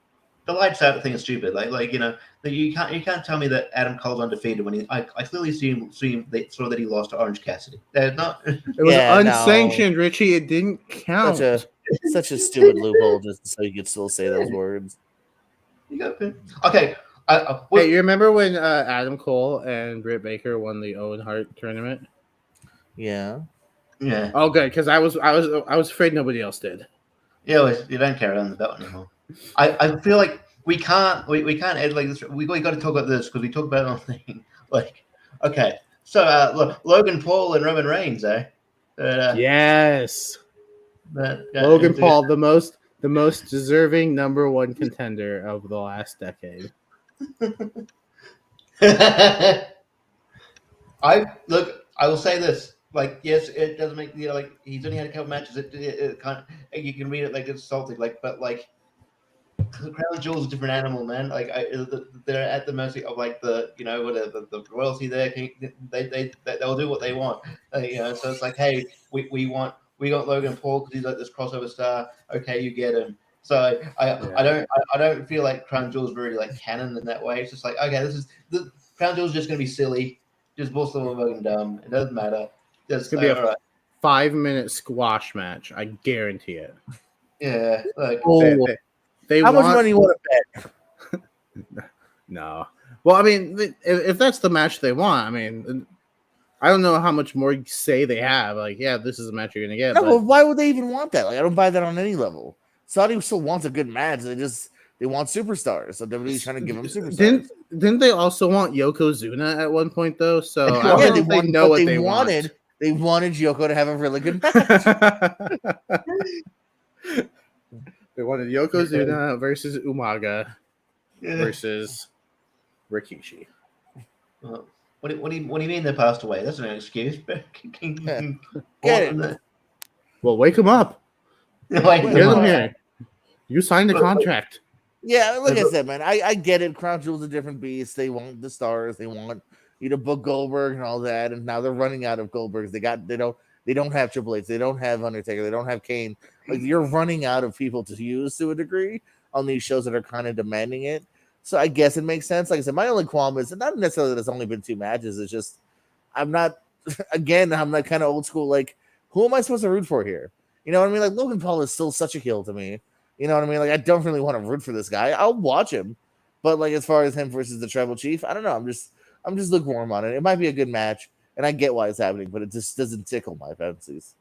The Lights Out thing is stupid. You can't tell me that Adam Cole's undefeated when I clearly saw that he lost to Orange Cassidy. They're not. It was unsanctioned, Richie. It didn't count. Such a stupid loophole, just so you could still say those words. You got it. Okay. Hey, you remember when Adam Cole and Britt Baker won the Owen Hart tournament? Yeah. Yeah. Oh, good, because I was afraid nobody else did. Yeah, you don't carry on the belt anymore. I feel like we can't add like this. We got to talk about this because we talked about it on thing. Like, okay, so Logan Paul and Roman Reigns, eh? Yes. Logan Paul, the most deserving number one contender of the last decade. I will say this. Like, yes, it doesn't make like he's only had a couple matches. It kind of you can read it like it's salty. Like, but like the Crown Jewel's a different animal, man. Like, they're at the mercy of like the the royalty there. They'll do what they want. So it's like, hey, we want Logan Paul because he's like this crossover star. Okay, you get him. So I don't feel like Crown Jewel's really like canon in that way. It's just like, okay, the Crown Jewel's just gonna be silly, just bullshit and dumb. It doesn't matter. It's gonna be a 5-minute squash match. I guarantee it. Yeah. Like, they how much money you want to bet? No. Well, I mean, if that's the match they want, I mean, I don't know how much more say they have. Like, yeah, this is the match you're gonna get. No, but why would they even want that? Like, I don't buy that on any level. Saudi still wants a good match. They want superstars. So WWE's trying to give them superstars. Didn't they also want Yokozuna at one point though? So yeah, they wanted. They wanted Yoko to have a really good match. They wanted Yokozuna versus Umaga versus Rikishi. What do you mean they passed away? That's an excuse. Well, wake him up. Get him here. You signed the contract. Yeah, like I said, man, I get it. Crown Jewel's a different beast. They want the stars. They want you to book Goldberg and all that. And now they're running out of Goldbergs. They don't have Triple H. They don't have Undertaker. They don't have Kane. Like, you're running out of people to use to a degree on these shows that are kind of demanding it. So I guess it makes sense. Like I said, my only qualm is not necessarily that it's only been 2 matches. It's just I'm not kind of old school. Like, who am I supposed to root for here? You know what I mean? Like, Logan Paul is still such a heel to me. You know what I mean? Like, I don't really want to root for this guy. I'll watch him, but like as far as him versus the Tribal Chief, I don't know. I'm just lukewarm on it. It might be a good match, and I get why it's happening, but it just doesn't tickle my fancies.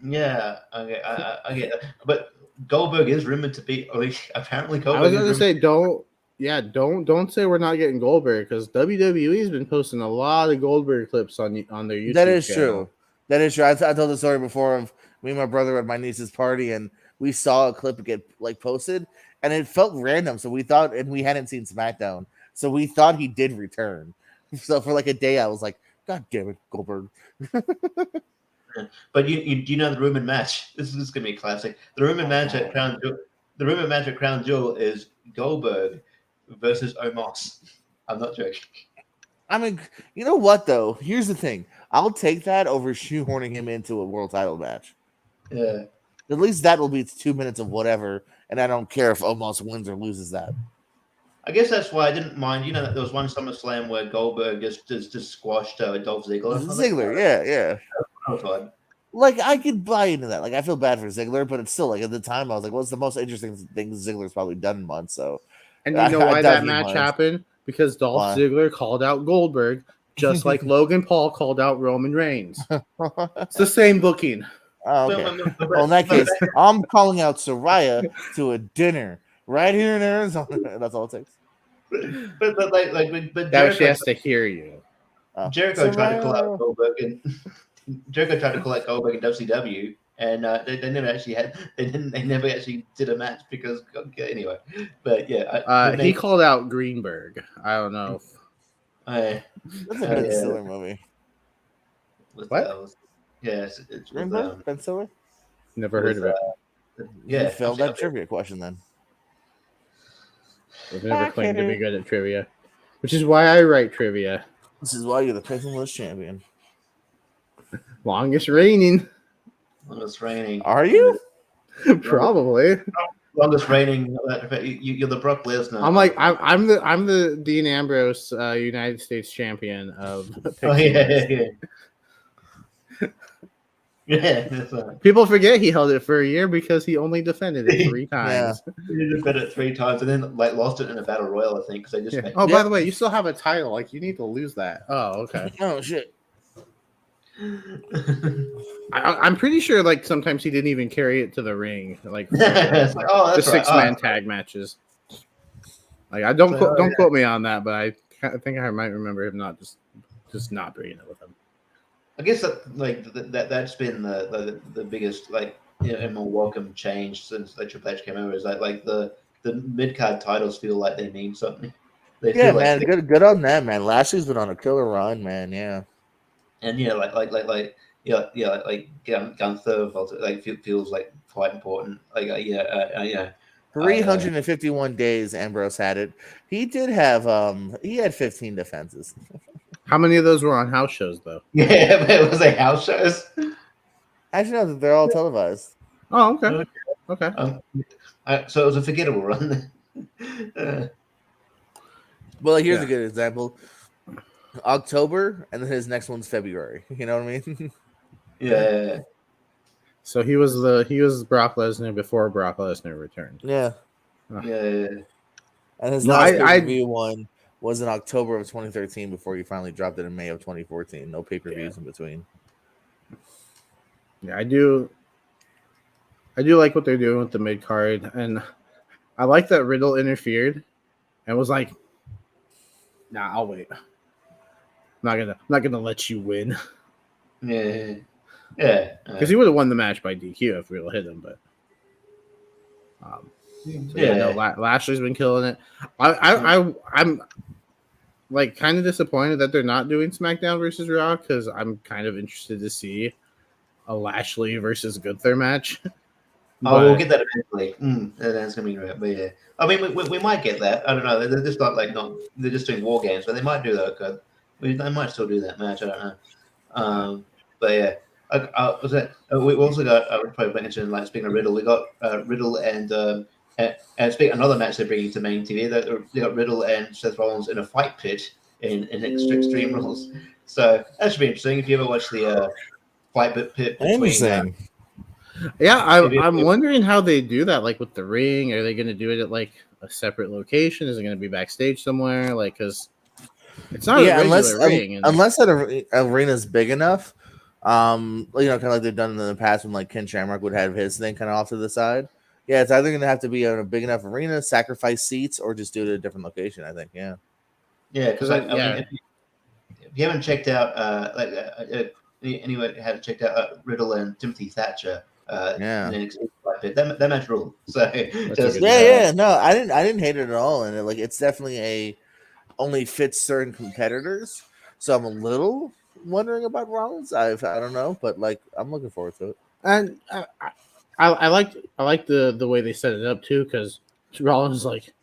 Yeah, okay, I get that. But Goldberg is rumored to be. Apparently, Goldberg. I was going to say don't say we're not getting Goldberg because WWE has been posting a lot of Goldberg clips on their YouTube. That is channel. true. That is true. I told the story before of me and my brother at my niece's party, and we saw a clip get like posted, and it felt random. So we thought, and we hadn't seen SmackDown, so we thought he did return. So for like a day, I was like, "God damn it, Goldberg!" But you know the rumored match. This is gonna be a classic. The rumored match at Crown Jewel. The rumored match at Crown Jewel is Goldberg versus Omos. I'm not joking. I mean, you know what though? Here's the thing. I'll take that over shoehorning him into a world title match. Yeah. At least that will be 2 minutes of whatever, and I don't care if Omos wins or loses that. I guess that's why I didn't mind. There was one SummerSlam where Goldberg just squashed Dolph Ziggler. Ziggler, yeah. That was fun. Like, I could buy into that. Like, I feel bad for Ziggler, but it's still like at the time I was like, "What's the most interesting thing Ziggler's probably done in months?" So, and you know why that match happened? Because Dolph Ziggler called out Goldberg, just like Logan Paul called out Roman Reigns. It's the same booking. Oh, okay. Well, in that case, I'm calling out Soraya to a dinner right here in Arizona. That's all it takes. But now she has to hear you. Jericho tried to call out Goldberg, and Jericho tried to call out Goldberg in WCW, and they never actually had. They never actually did a match because anyway. But yeah, he called out Greenberg. I don't know. That's a Ben Stiller movie. What? Yes, it's Ben Stiller. Never heard of it. Yeah, failed that trivia question then. I've never claimed to be good at trivia, which is why I write trivia. This is why you're the Paiges List champion. Longest reigning. Are you? Probably. Longest reigning. You're the Brock Lesnar. I'm the Dean Ambrose United States champion of. Yeah. People forget he held it for a year because he only defended it 3 times. He defended it 3 times and then lost it in a battle royal, I think, because they just. By the way, you still have a title. Like, you need to lose that. Oh, okay. Oh shit. I'm pretty sure like sometimes he didn't even carry it to the ring, like for It's like, oh, the that's right. 6-man Oh, tag matches. Like I don't So, oh, don't quote me on that, but I think I might remember him not just not bringing it with him. I guess that's been the biggest and more welcome change since Triple H came over. Is like the mid card titles feel like they mean something. They Yeah, feel like man, good on them, man. Lashley's been on a killer run, man. Yeah. and Gunther feels like quite important. Yeah. 351 days Ambrose had it. He did have he had 15 defenses. How many of those were on house shows though? Yeah, but it was like house shows. Actually, no, they're all televised. Oh, okay. Okay. So it was a forgettable run. Well, here's a good example. October, and then his next one's February. You know what I mean? Yeah. So he was Brock Lesnar before Brock Lesnar returned. Yeah. Yeah. And his last pay-per-view one was in October of 2013 before he finally dropped it in May of 2014. No pay-per-views in between. Yeah, I do like what they're doing with the mid card, and I like that Riddle interfered and was like, "Nah, I'll wait. I'm not gonna let you win." Yeah. Because he would have won the match by DQ if Riddle hit him, but Lashley's been killing it. I'm like kind of disappointed that they're not doing SmackDown versus Raw because I'm kind of interested to see a Lashley versus Gunther match. We'll get that eventually. That's gonna be great. But yeah, I mean, we might get that. I don't know. They're just they're just doing War Games, but they might do that. They might still do that match. I don't know. But yeah. We also got probably mentioned speaking of Riddle, we got Riddle and speaking another match they're bringing to main TV. They got Riddle and Seth Rollins in a fight pit in Extreme Rules. So that should be interesting. If you ever watch the fight pit between. I'm wondering how they do that. Like with the ring, are they going to do it at like a separate location? Is it going to be backstage somewhere? Like because it's not a regular ring. Unless that arena's big enough. Kind of like they've done in the past when like Ken Shamrock would have his thing kind of off to the side. Yeah, it's either gonna have to be in a big enough arena, sacrifice seats, or just do it at a different location. I think. Yeah. Yeah, because I mean, if you haven't checked out anyone haven't checked out Riddle and Timothy Thatcher. That match ruled. So no, I didn't hate it at all, and it's definitely only fits certain competitors. So I'm a little wondering about Rollins. I don't know, but I'm looking forward to it. And I like the way they set it up too, because Rollins is like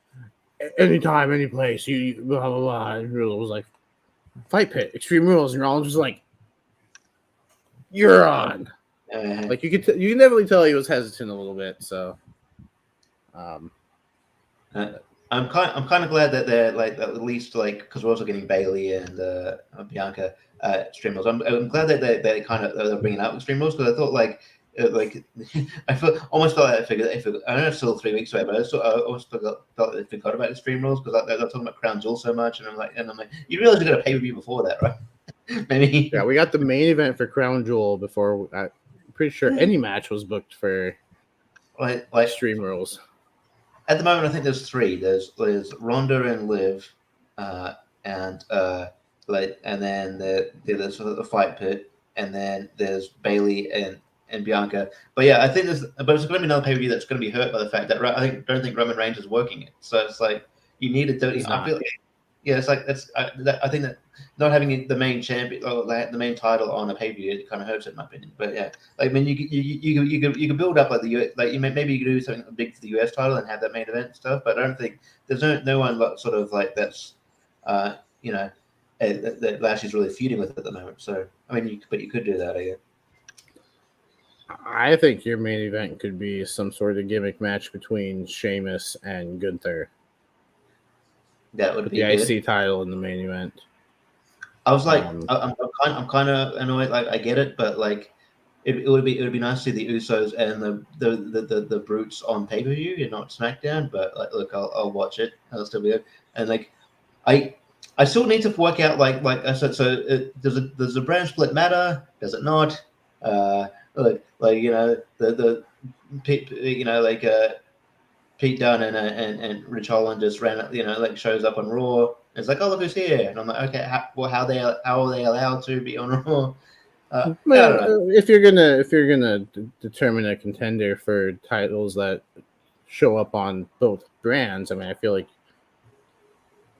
anytime, any place, you blah blah blah. And Riddle was like fight pit, Extreme Rules, and Rollins was like, "You're on." Like you can definitely tell he was hesitant a little bit. So, I'm kind of glad that they're at least because we're also getting Bailey and Bianca Extreme Rules. I'm glad that they're bringing out Extreme Rules, because I thought I almost felt like I figured I know it's still 3 weeks away, but I almost felt like they forgot about Extreme Rules because they're talking about Crown Jewel so much, and I'm like, you realize you got a pay-per-view before that, right? Maybe. Yeah, we got the main event for Crown Jewel before. I'm pretty sure any match was booked for Extreme Rules. At the moment, I think there's 3. There's Ronda and Liv, and then there's a fight pit, and then there's Bailey and Bianca. But yeah, I think it's going to be another pay-per-view that's going to be hurt by the fact that I don't think Roman Reigns is working it. So it's like you need a dirty. I feel it's like I think that not having the main champion or the main title on a pay-per-view, it kind of hurts it, in my opinion. But yeah, you can build up the US, maybe you could do something big for the US title and have that main event and stuff. But I don't think there's no one that's that Lashley's really feuding with at the moment. So I mean, you could do that, I guess. I think your main event could be some sort of gimmick match between Sheamus and Gunther. That would be the IC title in the main event. I was like, I'm kind of annoyed. I get it, but it would be nice to see the Usos and the Brutes on pay-per-view and not SmackDown. But look, I'll watch it. I'll still be there. And I still need to work out like I said. So does the brand split matter? Does it not? Like you know the you know like Pete Dunne and Rich Holland just ran, you know, like shows up on Raw. It's like, oh, look who's here, and I'm like, okay, how are they allowed to be on Raw? I don't know. If you're gonna determine a contender for titles that show up on both brands, I mean, I feel like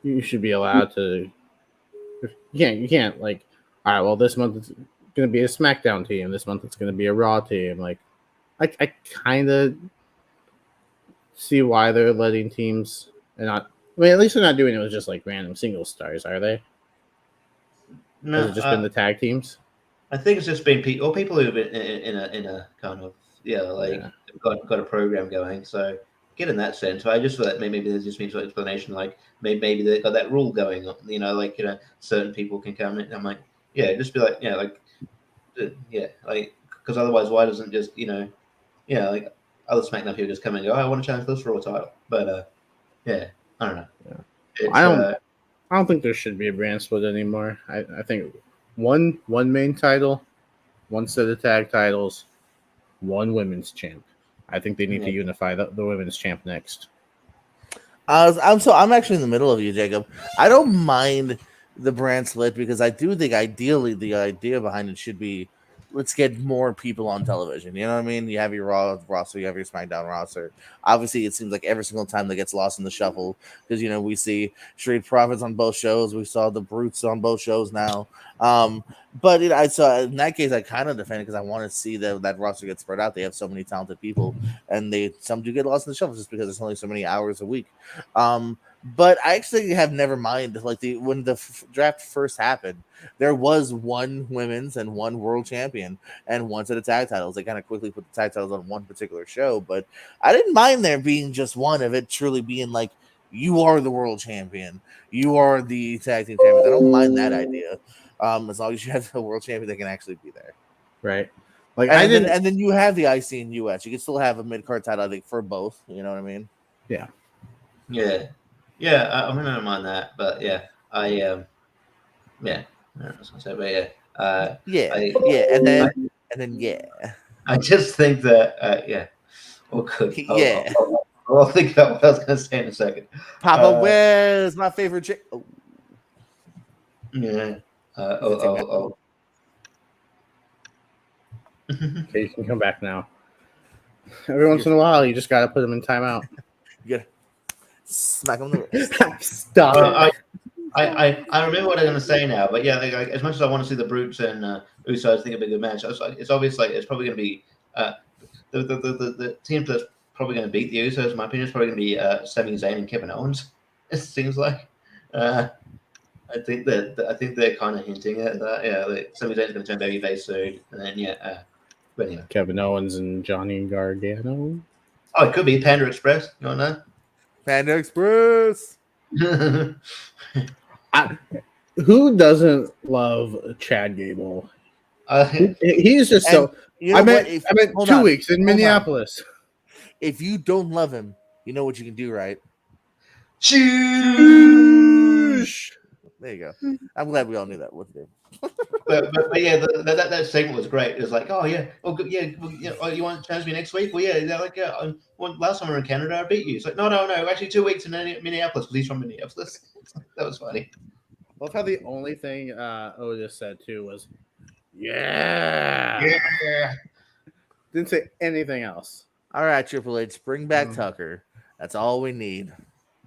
you should be allowed to. You can't like, all right, well, this month it's gonna be a SmackDown team. This month it's gonna be a Raw team. Like, I kind of see why they're letting teams and not. I mean, at least they're not doing it with just like random single stars, are they? No, Has it just been the tag teams? I think it's just been people who've been in a kind of got a program going. So get in that sense. But I just feel that maybe there's just been some explanation, like maybe they got that rule going on. You know, like certain people can come in. I'm like, yeah, just be like, like because otherwise, why doesn't just like other SmackDown people just come and go, I want to challenge for this Raw title. But I don't know. Yeah. I don't think there should be a brand split anymore. I think one main title, one set of tag titles, one women's champ. I think they need to unify the women's champ next. I'm actually in the middle of you, Jacob. I don't mind the brand split because I do think ideally the idea behind it should be let's get more people on television. You know what I mean? You have your Raw roster, you have your SmackDown roster. Obviously, it seems like every single time that gets lost in the shuffle because we see Street Profits on both shows. We saw the Brutes on both shows now. But I saw in that case, I kind of defend it because I want to see that roster get spread out. They have so many talented people, and some do get lost in the shuffle just because there's only so many hours a week. But I actually have never minded when the draft first happened, there was one women's and one world champion and one set of tag titles. They kind of quickly put the tag titles on one particular show, but I didn't mind there being just one of it truly being like, you are the world champion, you are the tag team champion. I don't mind that idea. As long as you have the world champion that can actually be there. Right. Like and then you have the IC in US. You can still have a mid-card title, I think, for both. You know what I mean? Yeah. Yeah. I'm gonna mind that, but I don't know what I was gonna say, but I just think that well, good. I'll think about what I was gonna say in a second. Papa, where's my favorite chick? Oh. Yeah. Okay, you can come back now. Every once in a while, you just gotta put them in timeout. Yeah. Smack them in the wrist. Stop it. I remember what I'm going to say now, but like, as much as I want to see the Brutes and Usos, I think it'll be a good match. It's obvious, like it's probably going to be the team that's probably going to beat the Usos. In my opinion, is probably going to be Sami Zayn and Kevin Owens. It seems like. I think they're kind of hinting at that. Yeah, like Sami Zayn's going to turn babyface soon, and then but anyway. Kevin Owens and Johnny Gargano. Oh, it could be Panda Express. You don't know? Panda Express. Who doesn't love Chad Gable? He's just so. I meant 2 weeks in Minneapolis. If you don't love him, you know what you can do, right? Shoosh. There you go. I'm glad we all knew that. What to do. but that segment was great. It was like, oh yeah, you want to challenge me next week? Well, last time we were in Canada, I beat you. It's like, no, actually 2 weeks in Minneapolis because he's from Minneapolis. That was funny. Love how the only thing Otis said too was, yeah. Didn't say anything else. All right, Triple H, bring back Tucker. That's all we need.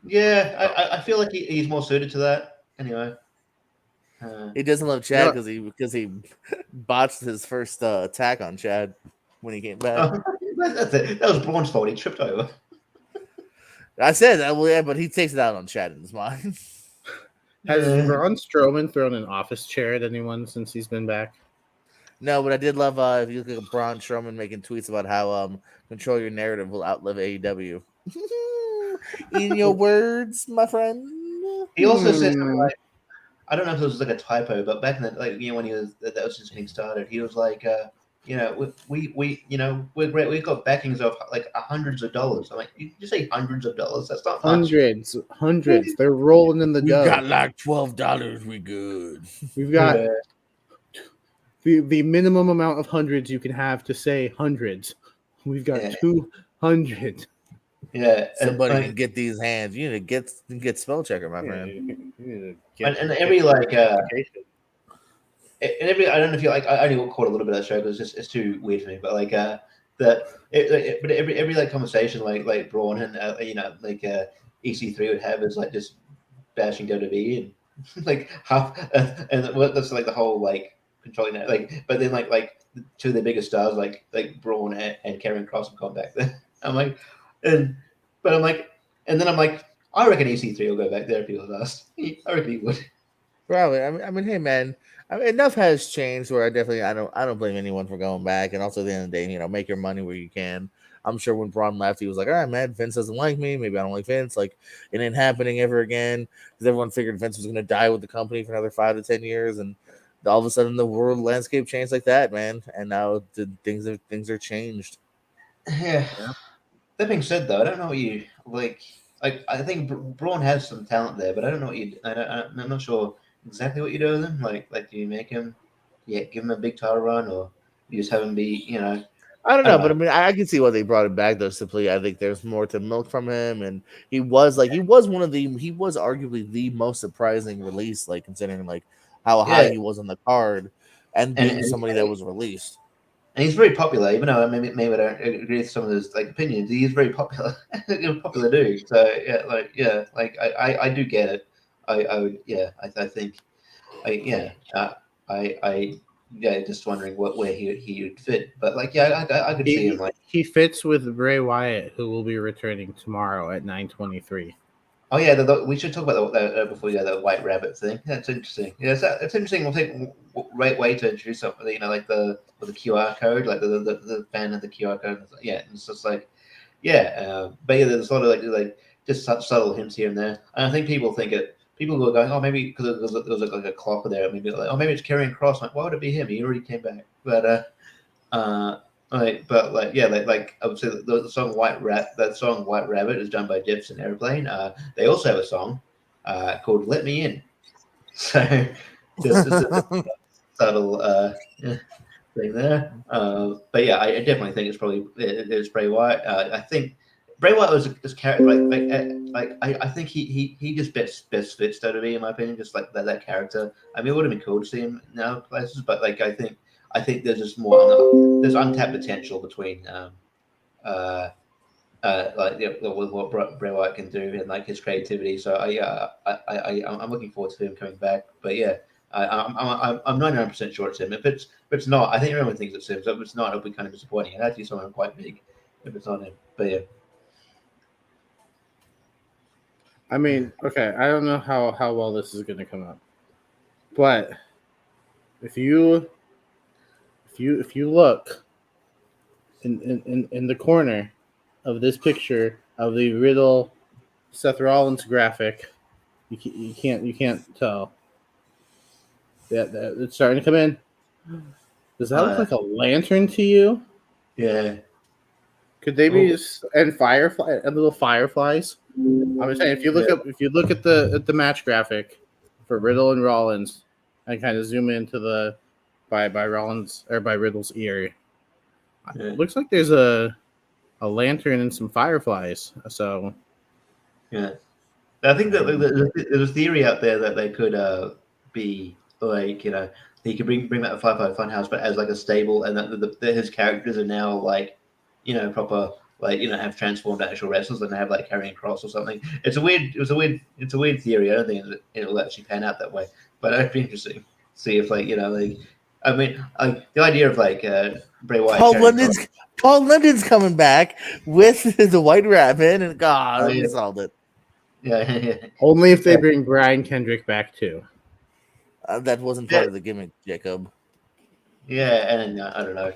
Yeah, I feel like he's more suited to that. Anyway. He doesn't love Chad because he botched his first attack on Chad when he came back. That was Braun's fault. He tripped over. I said that, well, yeah, but he takes it out on Chad in his mind. Has Braun Strowman thrown an office chair at anyone since he's been back? No, but I did love if you look at Braun Strowman making tweets about how control your narrative will outlive AEW. In your words, my friend. He also said something like, I don't know if it was like a typo, but back in when he was that was just getting started, he was like, we're great. We've got backings of like hundreds of dollars. I'm like, you say hundreds of dollars? That's not much. Hundreds. They're rolling in the dough. We got like $12. We good. We've got the minimum amount of hundreds you can have to say hundreds. We've got 200. Yeah, somebody can get these hands. You need to get spell checker, my friend. And every like. And every, I don't know if you like. I only caught a little bit of that show because it's too weird for me. But like but every like conversation like Braun and EC3 would have is like just bashing WWE and like half and that's like the whole like controlling that like. But then like two of the biggest stars like Braun and Karrion Kross have gone back there. I'm like, and then I'm like, I reckon EC3 will go back there if he was asked. I reckon he would. Probably. I mean, hey man. I mean, enough has changed where I don't blame anyone for going back. And also at the end of the day, make your money where you can. I'm sure when Braun left, he was like, all right, man, Vince doesn't like me. Maybe I don't like Vince. Like, it ain't happening ever again. Because everyone figured Vince was going to die with the company for another 5 to 10 years. And all of a sudden, the world landscape changed like that, man. And now things are changed. Yeah. That being said, though, I don't know what you like. I think Braun has some talent there, but I don't know what you. I'm not sure exactly what you do with him. Like do you make him, give him a big title run, or you just have him be, I don't know, but I mean, I can see why they brought him back though. Simply, I think there's more to milk from him, and he was arguably the most surprising release, like considering like how high he was on the card, and being somebody that was released. And he's very popular, even though maybe I don't agree with some of his like opinions. He is very popular, popular dude. So I do get it. I think, just wondering where he would fit. But I could see him like he fits with Bray Wyatt, who will be returning tomorrow at 9:23. Oh yeah, we should talk about that before we go the White Rabbit thing. That's interesting. Yeah, it's interesting. We'll take right way to introduce something. Like the QR code, like the fan of the QR code. Yeah, it's just like but yeah, there's a lot of like just subtle hints here and there. And I think people who are going, oh, maybe because there was like a clock there, maybe like, oh, maybe it's Karrion Kross. Like, why would it be him? He already came back. But I would say the song White Rabbit is done by Jefferson Airplane. They also have a song called "Let Me In." So just a subtle thing there. But yeah, I definitely think it's Bray Wyatt. I think Bray Wyatt was this character I think he just best fits WWE in my opinion, just like that character. I mean, it would have been cool to see him in other places, but I think there's just there's untapped potential between with what Bray Wyatt can do and like his creativity. So I'm looking forward to him coming back. But yeah, I'm 99% sure it's him. If it's not, I think everyone thinks it's him. So if it's not, it'll be kind of disappointing. It has to be someone quite big if it's not him. But yeah. I mean, okay, I don't know how well this is going to come up, but if you look in the corner of this picture of the Riddle Seth Rollins graphic, you can't tell. Yeah, it's starting to come in. Does that look like a lantern to you? Yeah. Could they be and little fireflies? I'm saying if you look at the match graphic for Riddle and Rollins, and kind of zoom into by Rollins or by Riddle's ear, it looks like there's a lantern and some fireflies. So yeah, I think that there's a theory out there that they could be like he could bring back the Firefly Funhouse, but as like a stable, and that his characters are now like proper. Have transformed actual wrestlers and have like Karrion Kross or something. It's a weird theory. I don't think it'll actually pan out that way, but it'd be interesting to see if I mean, the idea of Bray Wyatt. Paul London's coming back with the White Rabbit, and God, we solved it. Yeah. Only if they bring Brian Kendrick back too. That wasn't part of the gimmick, Jacob. Yeah, and I don't know.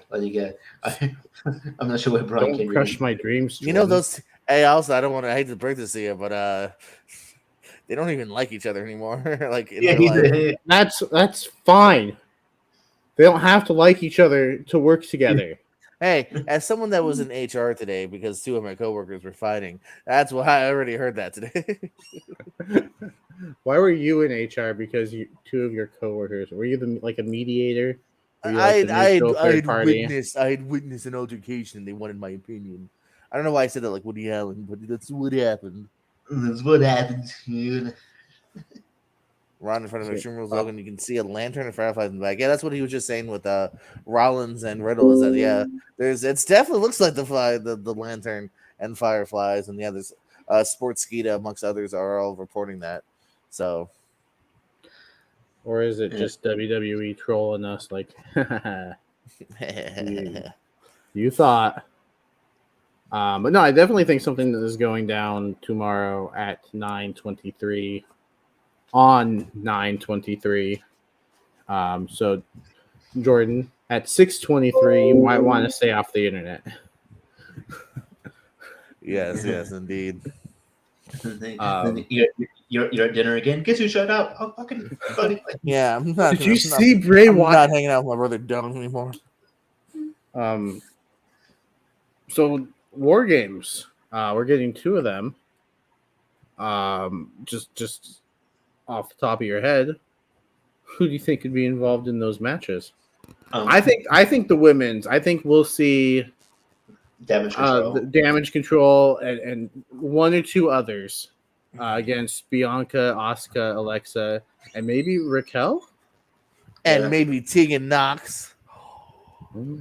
I'm not sure where Brian Kendrick. Don't crush my dreams. Jordan. Those. Hey, also, I hate to break this to you, but they don't even like each other anymore. That's fine. They don't have to like each other to work together. Hey, as someone that was in HR today because two of my coworkers were fighting, that's why I already heard that today. Why were you in HR? Because two of your coworkers, were you like a mediator? Were you I like the neutral third party? I had witnessed an altercation and they wanted my opinion. I don't know why I said that like Woody Allen, but that's what happened. That's what happens, dude. Ron in front of Extreme Rules Logan, you can see a lantern and fireflies in the back. Yeah, that's what he was just saying with Rollins and Riddle. Is that it's definitely looks like the lantern and fireflies, and the others, Sportskeeda amongst others are all reporting that. So, or is it just WWE trolling us? Like, you thought. But no, I definitely think something that is going down tomorrow at 9:23 on 9:23. So Jordan, at 6:23, you might want to stay off the internet. Yes, indeed. You're at dinner again. Guess who showed up? Oh, fucking buddy. Yeah, I'm not. Did you see Bray Wyatt? I'm not hanging out with my brother Doug anymore. So War Games, we're getting two of them. Just off the top of your head, who do you think could be involved in those matches? I think the women's. I think we'll see Damage Control, the Damage Control, and one or two others against Bianca, Asuka, Alexa, and maybe Raquel, and maybe Tegan Knox.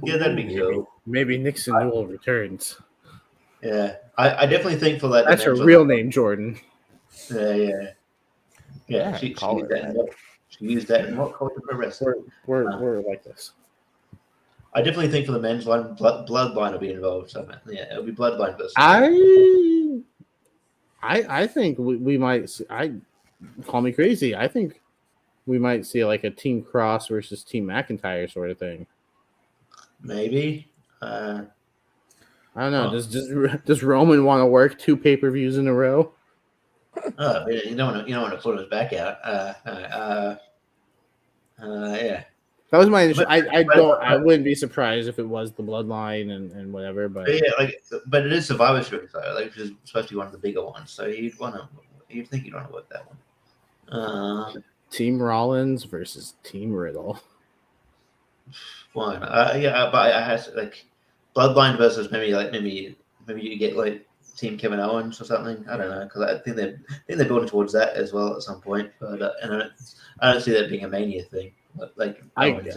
Yeah, that'd be cool. Maybe Nixon Newell returns. Yeah, I definitely think for that. That's her real name, Jordan. Yeah. She used that in what culture pro wrestling? We're like this. I definitely think for the men's line, Bloodline will be involved. So yeah, it'll be Bloodline versus. I think we might. Call me crazy. I think we might see like a Team Cross versus Team McIntyre sort of thing. Maybe. I don't know. Does Roman want to work 2 pay-per-views in a row? You don't want to put his back out. Yeah. That was my initial. I wouldn't be surprised if it was the Bloodline and whatever. But but it is Survivor Series though. Like it's supposed to be one of the bigger ones, so you'd think you'd want to work that one. Team Rollins versus Team Riddle. Fine. But I has like Bloodline versus maybe you get like Team Kevin Owens or something. I don't know because I think they're building towards that as well at some point. But and I don't see that being a Mania thing. Like I could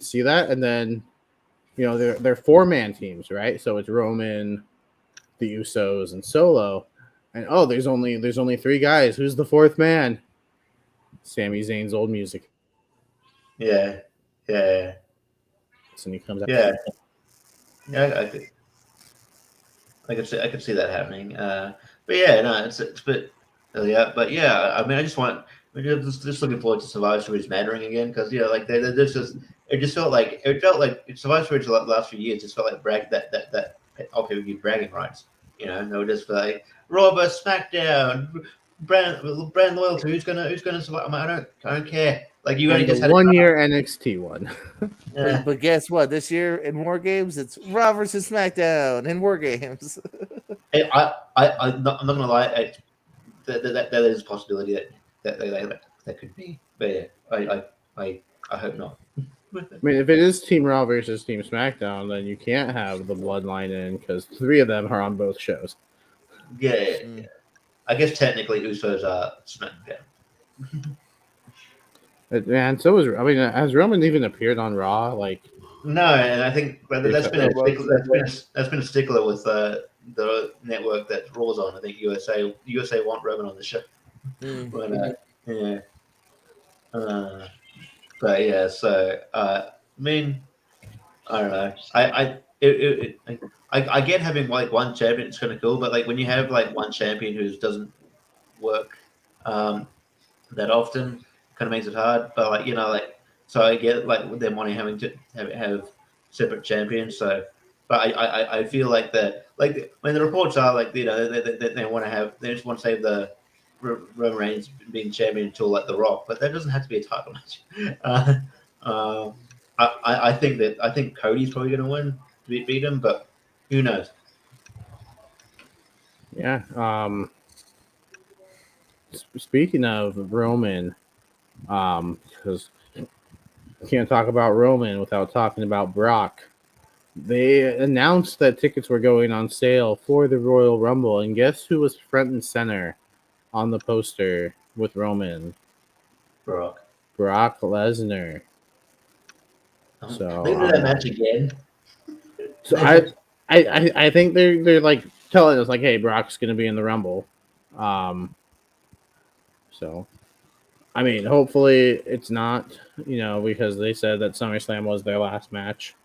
see that, and then they're 4-man teams, right? So it's Roman, the Usos, and Solo, and there's only 3 guys. Who's the 4th man? Sami Zayn's old music. Yeah. So he comes out. Yeah, I could see that happening. But yeah, no, it's but yeah, I mean, I just want. Just looking forward to Survivor Series mattering again because like it felt like Survivor Series the last few years just felt like that okay bragging rights, they were just like Raw vs SmackDown, brand loyalty, who's gonna survive? I don't care. Like you only just had 1 year NXT one. Yeah. But guess what? This year in War Games, it's Raw versus SmackDown in War Games. I'm not gonna lie, that is a possibility that could be, but yeah, I hope not. I mean, if it is Team Raw versus Team SmackDown, then you can't have the Bloodline in because 3 of them are on both shows. Yeah. I guess technically Usos are SmackDown. And so is has Roman even appeared on Raw? Like, no, and I think that's been a stickler with the network that Raw's on. I think USA want Roman on the show. But but yeah, so I mean, I don't know. I get having like one champion, it's kind of cool, but like when you have like one champion who doesn't work that often, kind of makes it hard. But like so I get like them having to have separate champions. So, but I feel like when the reports are like they want to have, they just want to save the Roman Reigns being champion until like The Rock, but that doesn't have to be a title match. I think Cody's probably going to win, beat him, but who knows? Yeah. Speaking of Roman, because can't talk about Roman without talking about Brock. They announced that tickets were going on sale for the Royal Rumble, and guess who was front and center on the poster with Roman? Brock Lesnar. So they do that match again. So I think they're like telling us like, hey, Brock's gonna be in the Rumble. So I mean, hopefully it's not, because they said that SummerSlam was their last match.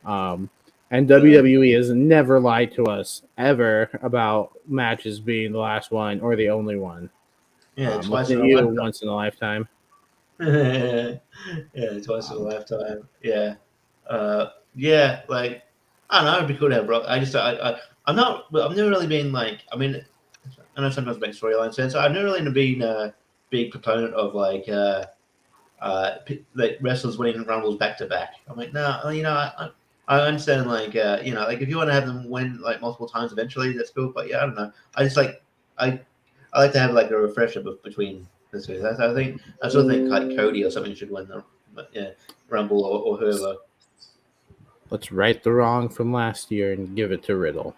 And WWE has never lied to us ever about matches being the last one or the only one. Yeah, twice in a lifetime. Once in a lifetime. Yeah, twice in a lifetime. Yeah. Yeah, like I don't know, it'd be cool to have Brock. I've never really been like, I mean, I know sometimes it makes storyline sense. I've never really been a big proponent of like wrestlers winning Rumbles back to back. I'm like, no, I understand like like if you want to have them win like multiple times eventually, that's cool. But yeah, I don't know. I just like I like to have like a refresher between the two. I sort of think like Cody or something should win the Rumble or whoever. Let's right the wrong from last year and give it to Riddle.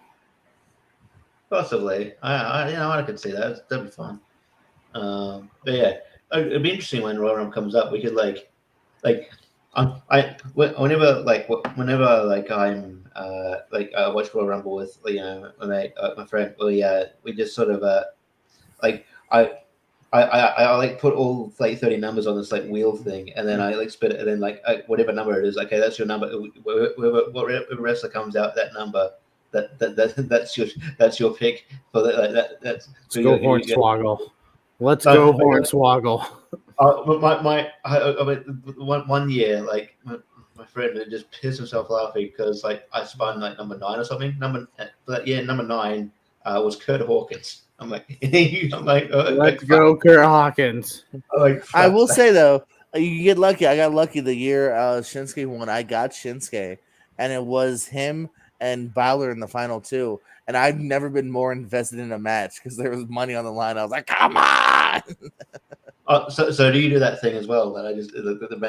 Possibly, I could see that. That'd be fun. But yeah, it'd be interesting when Royal Rumble comes up. We could whenever I'm I watch Royal Rumble with my friend. We just sort of I like put all like 30 numbers on this like wheel thing, and then I like spit it, and then whatever number it is, okay, that's your number. Whoever wrestler comes out that number, that's your pick for that. That's Let's go Hornswoggle. Let's go Hornswoggle. One year, like my friend would just piss himself laughing because like I spun like number 9 or something. Number 9 was Kurt Hawkins. I'm like, let's go, Kurt Hawkins. I will say though, you get lucky. I got lucky the year Shinsuke won. I got Shinsuke, and it was him and Balor in the final 2. And I've never been more invested in a match because there was money on the line. I was like, come on. So do you do that thing as well? That I just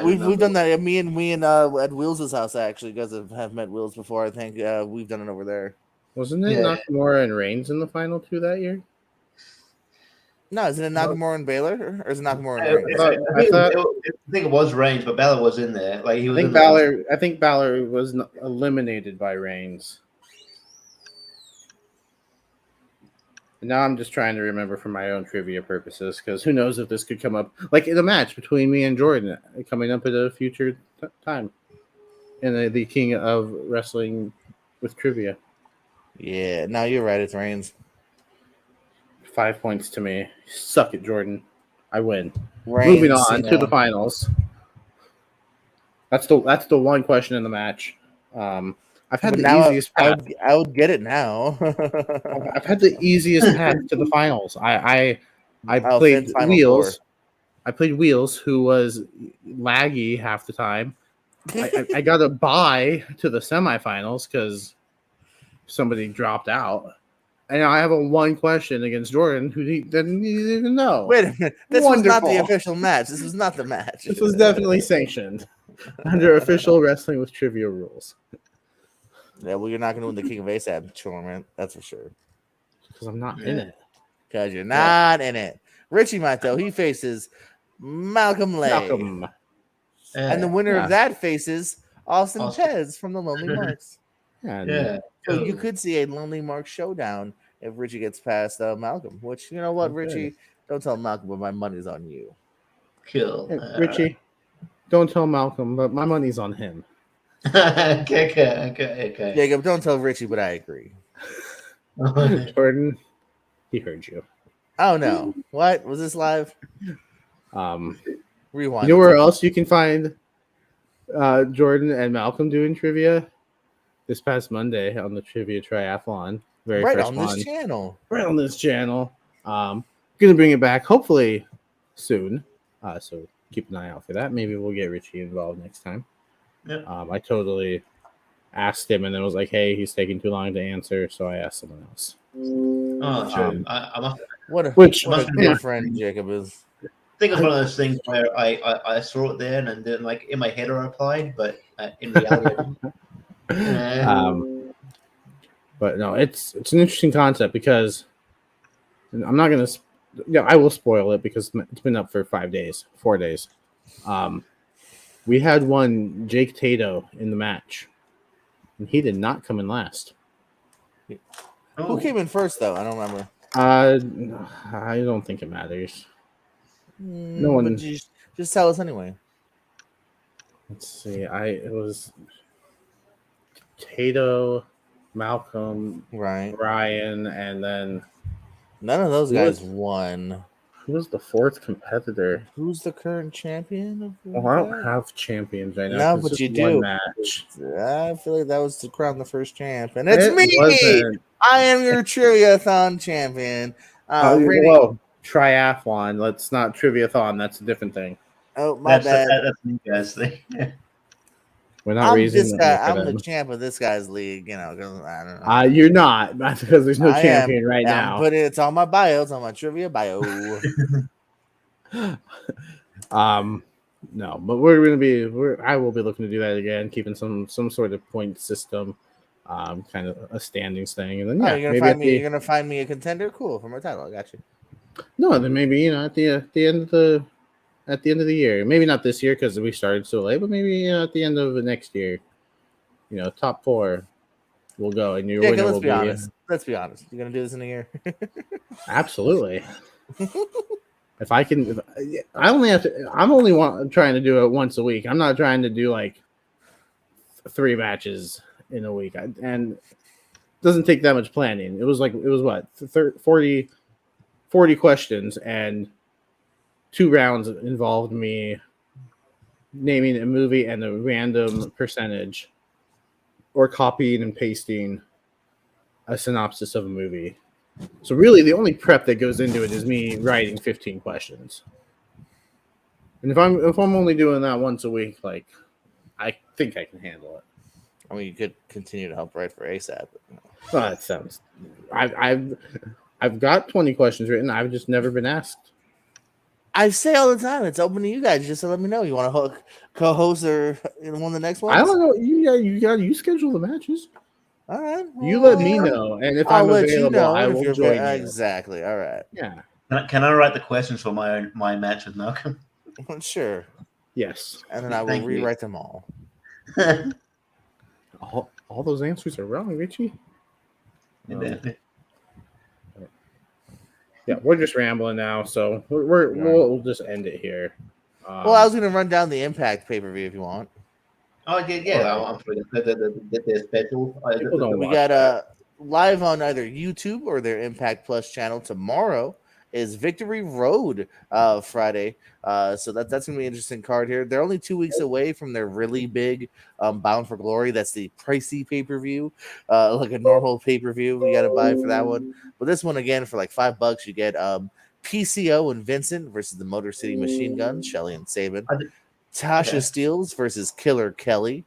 we've done that. Me and at Wheels' house actually. You guys have met Wheels before. I think we've done it over there. Wasn't it Nakamura and Reigns in the final 2 that year? No, isn't it Nakamura and Baylor, or is it Nakamura and Reigns? I think it was Reigns, but Balor was in there. Like he was. I think Balor was eliminated by Reigns. And now I'm just trying to remember for my own trivia purposes, because who knows if this could come up, like in a match between me and Jordan, coming up at a future time, in the King of Wrestling with trivia. Yeah, no, you're right. It's Reigns. 5 points to me. Suck it, Jordan. I win. Reigns, moving on to the finals. That's the one question in the match. I've had the easiest path. I would get it now. I've had the easiest path to the finals. I played Wheels. 4. I played Wheels, who was laggy half the time. I got a bye to the semifinals because somebody dropped out. And I have a one question against Jordan, who he didn't even know. Wait a minute. This was not the official match. This was not the match. This was definitely sanctioned under official Wrestling with Trivia rules. Yeah, well, you're not going to win the King of ASAP tournament. That's for sure. Because I'm not in it. Because you're not in it. Richie might, though. He faces Malcolm Lay. And the winner of that faces Austin Pez from the Lonely Marks. So you could see a Lonely Mark showdown if Richie gets past Malcolm. Which, you know what, Richie? Don't tell Malcolm, but my money's on you. Cool. Hey, Richie, don't tell Malcolm, but my money's on him. Okay. Jacob, don't tell Richie, but I agree. Jordan, he heard you. Oh, no. What? Was this live? Rewind. You know where else you can find Jordan and Malcolm doing trivia? This past Monday on the Trivia Triathlon. Very right first on one. This channel. Right on this channel. Gonna bring it back hopefully soon. So keep an eye out for that. Maybe we'll get Richie involved next time. Yeah. I totally asked him and then was like, hey, he's taking too long to answer, so I asked someone else. Oh, true. I must. What a must good friend Jacob is. I think it's one of those things where I saw it there and then like in my head I replied, but in reality I didn't. But no, it's an interesting concept because I'm not gonna. I will spoil it because it's been up for 4 days. We had one Jake Tato in the match, and he did not come in last. Who came in first though? I don't remember. I don't think it matters. No one. But just tell us anyway. Let's see. It was Tato, Malcolm, right, Ryan, and then none of those guys won. Who was the fourth competitor? Who's the current champion? I don't have champions right now. No, but you do. Match. I feel like that was to crown the first champ, and it's me. Wasn't. I am your Triviathon champion. Whoa, triathlon. Let's not Triviathon. That's a different thing. Oh, my bad. That's me, guys. We're not raising this guy. I'm the champ of this guy's league. You know, I don't know. You're not because there's no champion right now. But it's on my bio. It's on my trivia bio. No, but we're gonna be. I will be looking to do that again, keeping some sort of point system, kind of a standings thing, and then you're gonna find me a contender. Cool for my title. I got you. No, then maybe at the end of the. At the end of the year, maybe not this year because we started so late, but maybe at the end of the next year, top 4 will go, and your winner will be. Honest. Let's be honest. You're gonna do this in a year? Absolutely. If I can, I only have to. I'm only trying to do it once a week. I'm not trying to do like 3 matches in a week, and it doesn't take that much planning. It was what 40 questions and. 2 rounds involved me naming a movie and a random percentage or copying and pasting a synopsis of a movie. So really the only prep that goes into it is me writing 15 questions. And if I'm only doing that once a week, like I think I can handle it. I mean, you could continue to help write for ASAP. Well, that sounds I've got 20 questions written. I've just never been asked. I say all the time, it's open to you guys. Just to let me know. You want to co-host or one of the next ones? I don't know. You schedule the matches. All right. You let me know, and if I'm available, I will join you. Exactly. All right. Yeah. Can I write the questions for my match with Malcolm? Sure. Yes. And then I will rewrite them all. all those answers are wrong, Richie. Yeah, we're just rambling now, so we'll just end it here. Well, I was going to run down the Impact pay-per-view if you want. Oh, yeah. I'm sure the special. We got live on either YouTube or their Impact Plus channel tomorrow is Victory Road Friday. So that's going to be an interesting card here. They're only 2 weeks away from their really big Bound for Glory. That's the pricey pay-per-view, like a normal pay-per-view. You got to buy for that one. But this one, again, for like $5, you get PCO and Vincent versus the Motor City Machine Guns, Shelly and Sabin. Tasha Steelz versus Killer Kelly.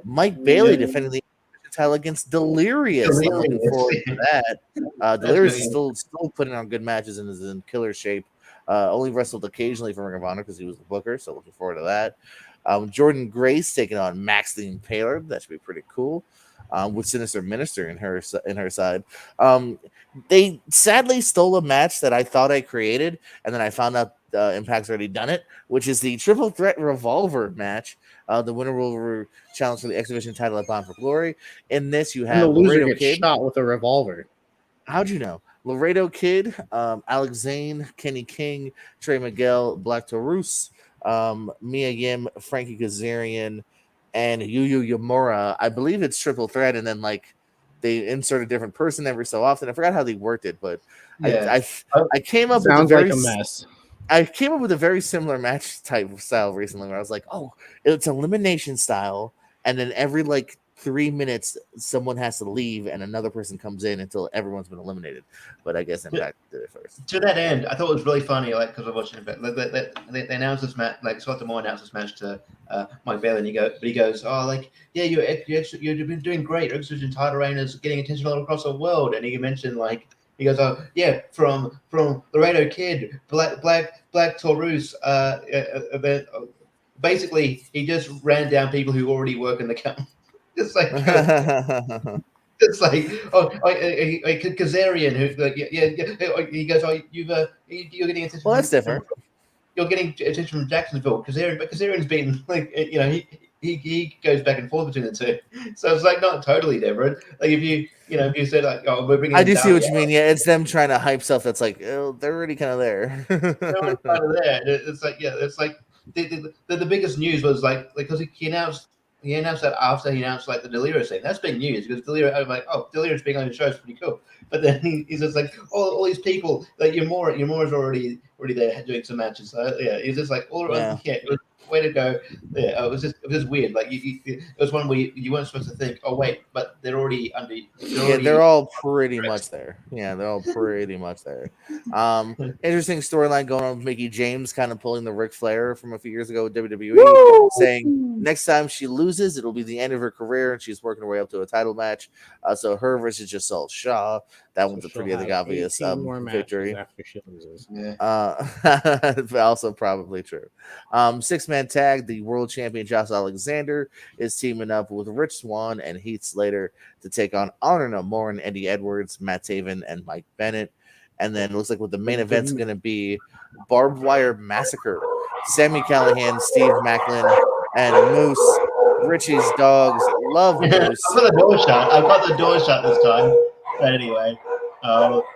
Mike Bailey defending the title against Delirious. I'm looking forward to that. Delirious is still putting on good matches and is in killer shape. Only wrestled occasionally for Ring of Honor because he was the booker, so looking forward to that. Jordan Grace taking on Max the Impaler. That should be pretty cool. With Sinister Minister in her side. They sadly stole a match that I thought I created, and then I found out Impact's already done it, which is the Triple Threat Revolver match. The winner will challenge for the X Division title at Bound for Glory. In this, you have the loser Laredo gets Kid. Shot with a revolver. How'd you know? Laredo Kid, Alex Zane, Kenny King, Trey Miguel, Black Taurus, Mia Yim, Frankie Kazarian, and Yu Yamura. I believe it's triple threat, and then like they insert a different person every so often. I forgot how they worked it, but I came up with a mess. I came up with a very similar match type of style recently where I was like, oh, it's elimination style, and then every like 3 minutes someone has to leave and another person comes in until everyone's been eliminated. But I guess Impact did it first. To that end, I thought it was really funny, like, because I watched Impact. They announced this match, like Scott D'Amore announced this match to Mike Bailey, and he goes, oh, like, yeah, you've been doing great. Your Exhibition title reign is getting attention all across the world. And he mentioned, like, he goes, oh, yeah, from Laredo Kid, Black Taurus, basically, he just ran down people who already work in the company. It's like, it's like, Kazarian, who's like, yeah. He goes, oh, you're getting attention. Well, that's different. You're getting attention from Jacksonville. Kazarian's been like, he goes back and forth between the two. So it's like not totally different. Like if you said like, oh, we're bringing. I do see what you mean. Yeah, it's them trying to hype stuff that's like, oh, they're already kind of there. They're already kind of there. It's like, yeah, it's like the biggest news was like because he announced that after he announced like the Delirious thing. That's big news because Delirious, I'm like, oh, Delirious being on the show is pretty cool. But then he's just like, all these people, like your more is already there doing some matches. So yeah, he's just like, it was, way to go. Yeah, it was just weird. Like it was one where you weren't supposed to think, oh wait, but they're already under. They're all pretty much there. Yeah, they're all pretty much there. Interesting storyline going on with Mickie James, kind of pulling the Ric Flair from a few years ago with WWE, saying next time she loses, it'll be the end of her career, and she's working her way up to a title match. So her versus Giselle Shaw. That one's a pretty obvious victory. After she loses. But also probably true. 6-man tag, the world champion Josh Alexander is teaming up with Rich Swann and Heath Slater to take on Honor No More and Eddie Edwards, Matt Taven, and Mike Bennett. And then it looks like what the main event's going to be Barbed Wire Massacre. Sami Callihan, Steve Macklin, and Moose. Richie's dogs love Moose. I've got the door shut this time. But anyway.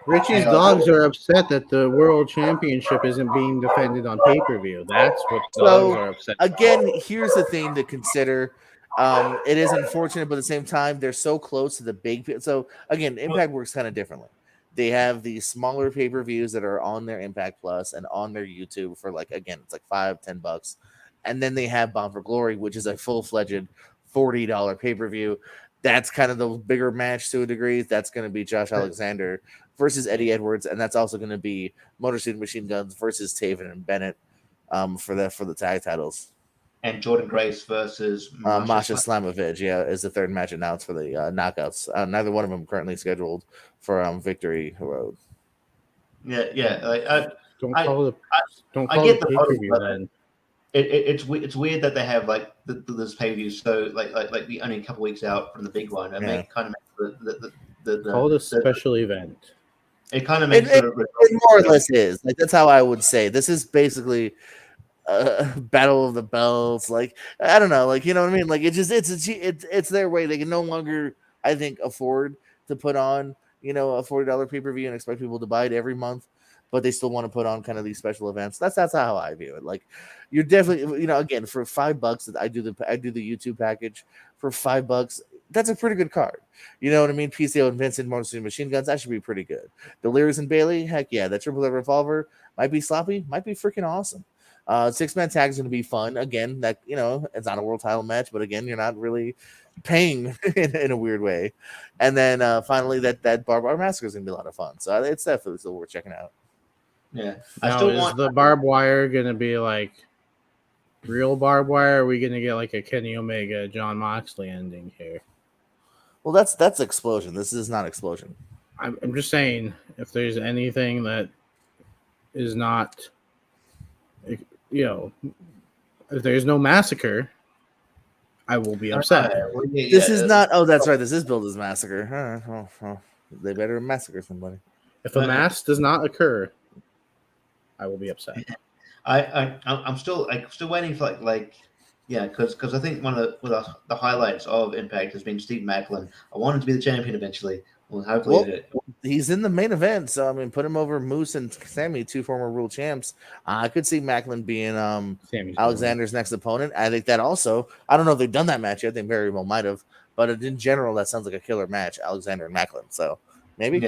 Richie's dogs are upset that the world championship isn't being defended on pay-per-view. That's what dogs are upset about. Again, here's the thing to consider. It is unfortunate, but at the same time, they're so close to the big. So again, Impact works kind of differently. They have these smaller pay-per-views that are on their Impact Plus and on their YouTube for like, again, it's like $5-10. And then they have Bound for Glory, which is a full-fledged $40 pay-per-view. That's kind of the bigger match to a degree. That's going to be Josh Alexander versus Eddie Edwards, and that's also going to be Motor City Machine Guns versus Taven and Bennett for the tag titles. And Jordan Grace versus Masha Slamovich, is the third match announced for the knockouts. Neither one of them currently scheduled for Victory Road. Yeah. Don't call it pay-per-view then. It's weird that they have like this pay-per-view so like the only a couple weeks out from the big one and make the call it a special event. It kind of makes it more or less is like that's how I would say this is basically Battle of the Belts. Like I don't know, like you know what I mean. Like it's their way. They can no longer I think afford to put on a $40 pay-per-view and expect people to buy it every month. But they still want to put on kind of these special events. That's how I view it. Like you're definitely, again, for $5, I do the YouTube package for $5. That's a pretty good card. You know what I mean? PCO and Vincent, Motor City Machine Guns, that should be pretty good. Delirious and Bailey, heck yeah. That Triple Threat Revolver might be sloppy, might be freaking awesome. 6-man tag is going to be fun. Again, that it's not a world title match, but again, you're not really paying in a weird way. And then finally, that Barbed Wire Massacre is going to be a lot of fun. So it's definitely still worth checking out. Yeah. Is the barbed wire gonna be like real barbed wire? Or are we gonna get like a Kenny Omega, Jon Moxley ending here? Well, that's Explosion. This is not Explosion. I'm just saying, if there's anything that is not, if there's no massacre, I will be upset. This is not. Oh, that's right. This is billed as Massacre. They better massacre somebody. If a mass does not occur, I will be upset. I'm still waiting for because I think one of the highlights of Impact has been Steve Macklin. I want him to be the champion eventually. Well, hopefully he's in the main event, so I mean, put him over Moose and Sammy, 2 former world champs. I could see Macklin being Alexander's next opponent. I think that also. I don't know if they've done that match yet. They very well might have, but in general, that sounds like a killer match, Alexander and Macklin. So maybe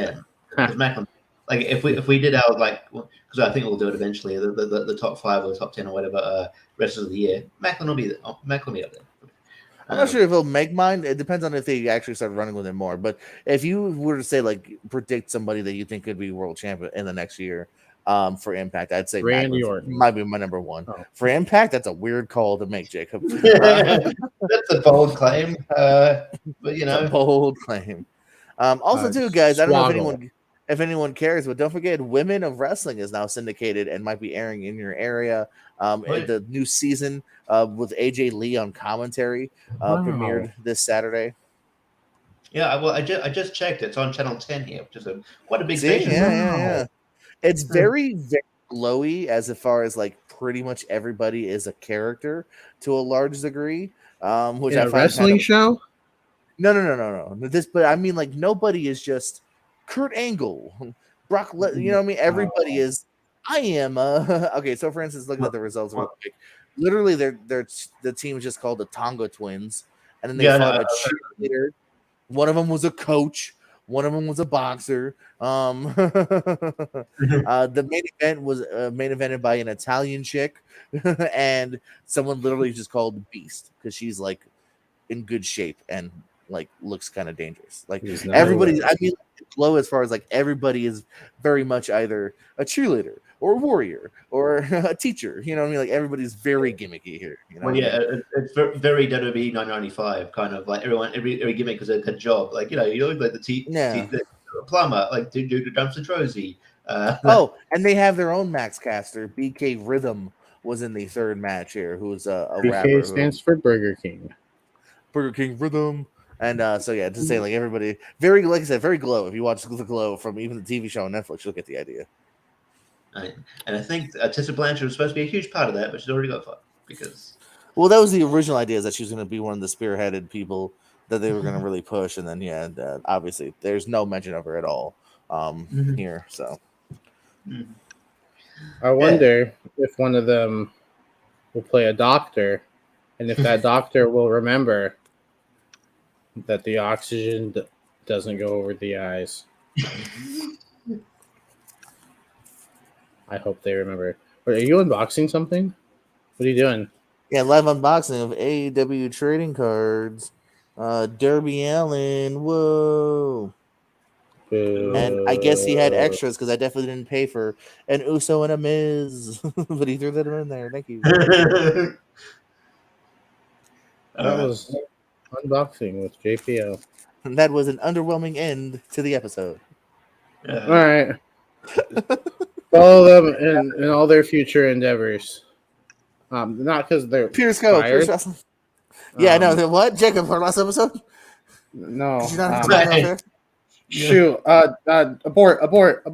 Macklin. Like if we did our because I think we'll do it eventually. The top 5 or the top 10 or whatever rest of the year. Macklin will be up there. I'm not sure if he'll make mine. It depends on if they actually start running with it more. But if you were to say like predict somebody that you think could be world champion in the next year, for Impact, I'd say Randy Mac Orton might be my number one. Oh. For Impact, that's a weird call to make, Jacob. That's a bold claim, but you know, it's a bold claim. Also, too, guys, I don't know if anyone cares, but don't forget, Women of Wrestling is now syndicated and might be airing in your area. The new season with AJ Lee on commentary premiered this Saturday. Yeah, well, I just checked. It's on Channel 10 here, which is quite a big See? station. Yeah. It's very, very glowy as far as like pretty much everybody is a character to a large degree. Which I find wrestling show. No. But I mean, like nobody is just Kurt Angle, Brock. You know what I mean? Everybody is. I am. Okay. So for instance, looking at the results real quick, literally, the team is just called the Tonga Twins, and then they fought a cheerleader. One of them was a coach. One of them was a boxer. The main event was main evented by an Italian chick, and someone literally just called Beast because she's like in good shape and like looks kind of dangerous. Like everybody, I mean, low as far as like everybody is very much either a cheerleader or a warrior or a teacher. You know what I mean? Like everybody's very gimmicky here. You know? Well, yeah, it's very WWE 995 kind of like every gimmick is a job. Like you look like the plumber, like do the dumpster Trozy. And they have their own Max Caster. BK Rhythm was in the third match here. Who's a BK rapper? Stands for Burger King. Burger King Rhythm. And so yeah, to say like everybody very, like I said, very glow. If you watch the glow from even the TV show on Netflix, you'll get the idea. And I think Tessa Blanchard was supposed to be a huge part of that, but she's already got fucked because. Well, that was the original idea, is that she was going to be one of the spearheaded people that they were going to really push, and then obviously there's no mention of her at all here. So I wonder if one of them will play a doctor, and if that doctor will remember that the oxygen doesn't go over the eyes. I hope they remember. Are you unboxing something? What are you doing? Yeah, live unboxing of AEW trading cards. Darby Allin, whoa. And I guess he had extras because I definitely didn't pay for an Uso and a Miz, but he threw them in there. Thank you. That was unboxing with JPO. And that was an underwhelming end to the episode. All right. Follow them in all their future endeavors. Not because they're Pierce Wrestling. Yeah, no. What? Jacob, for last episode? No. Shoot. Abort.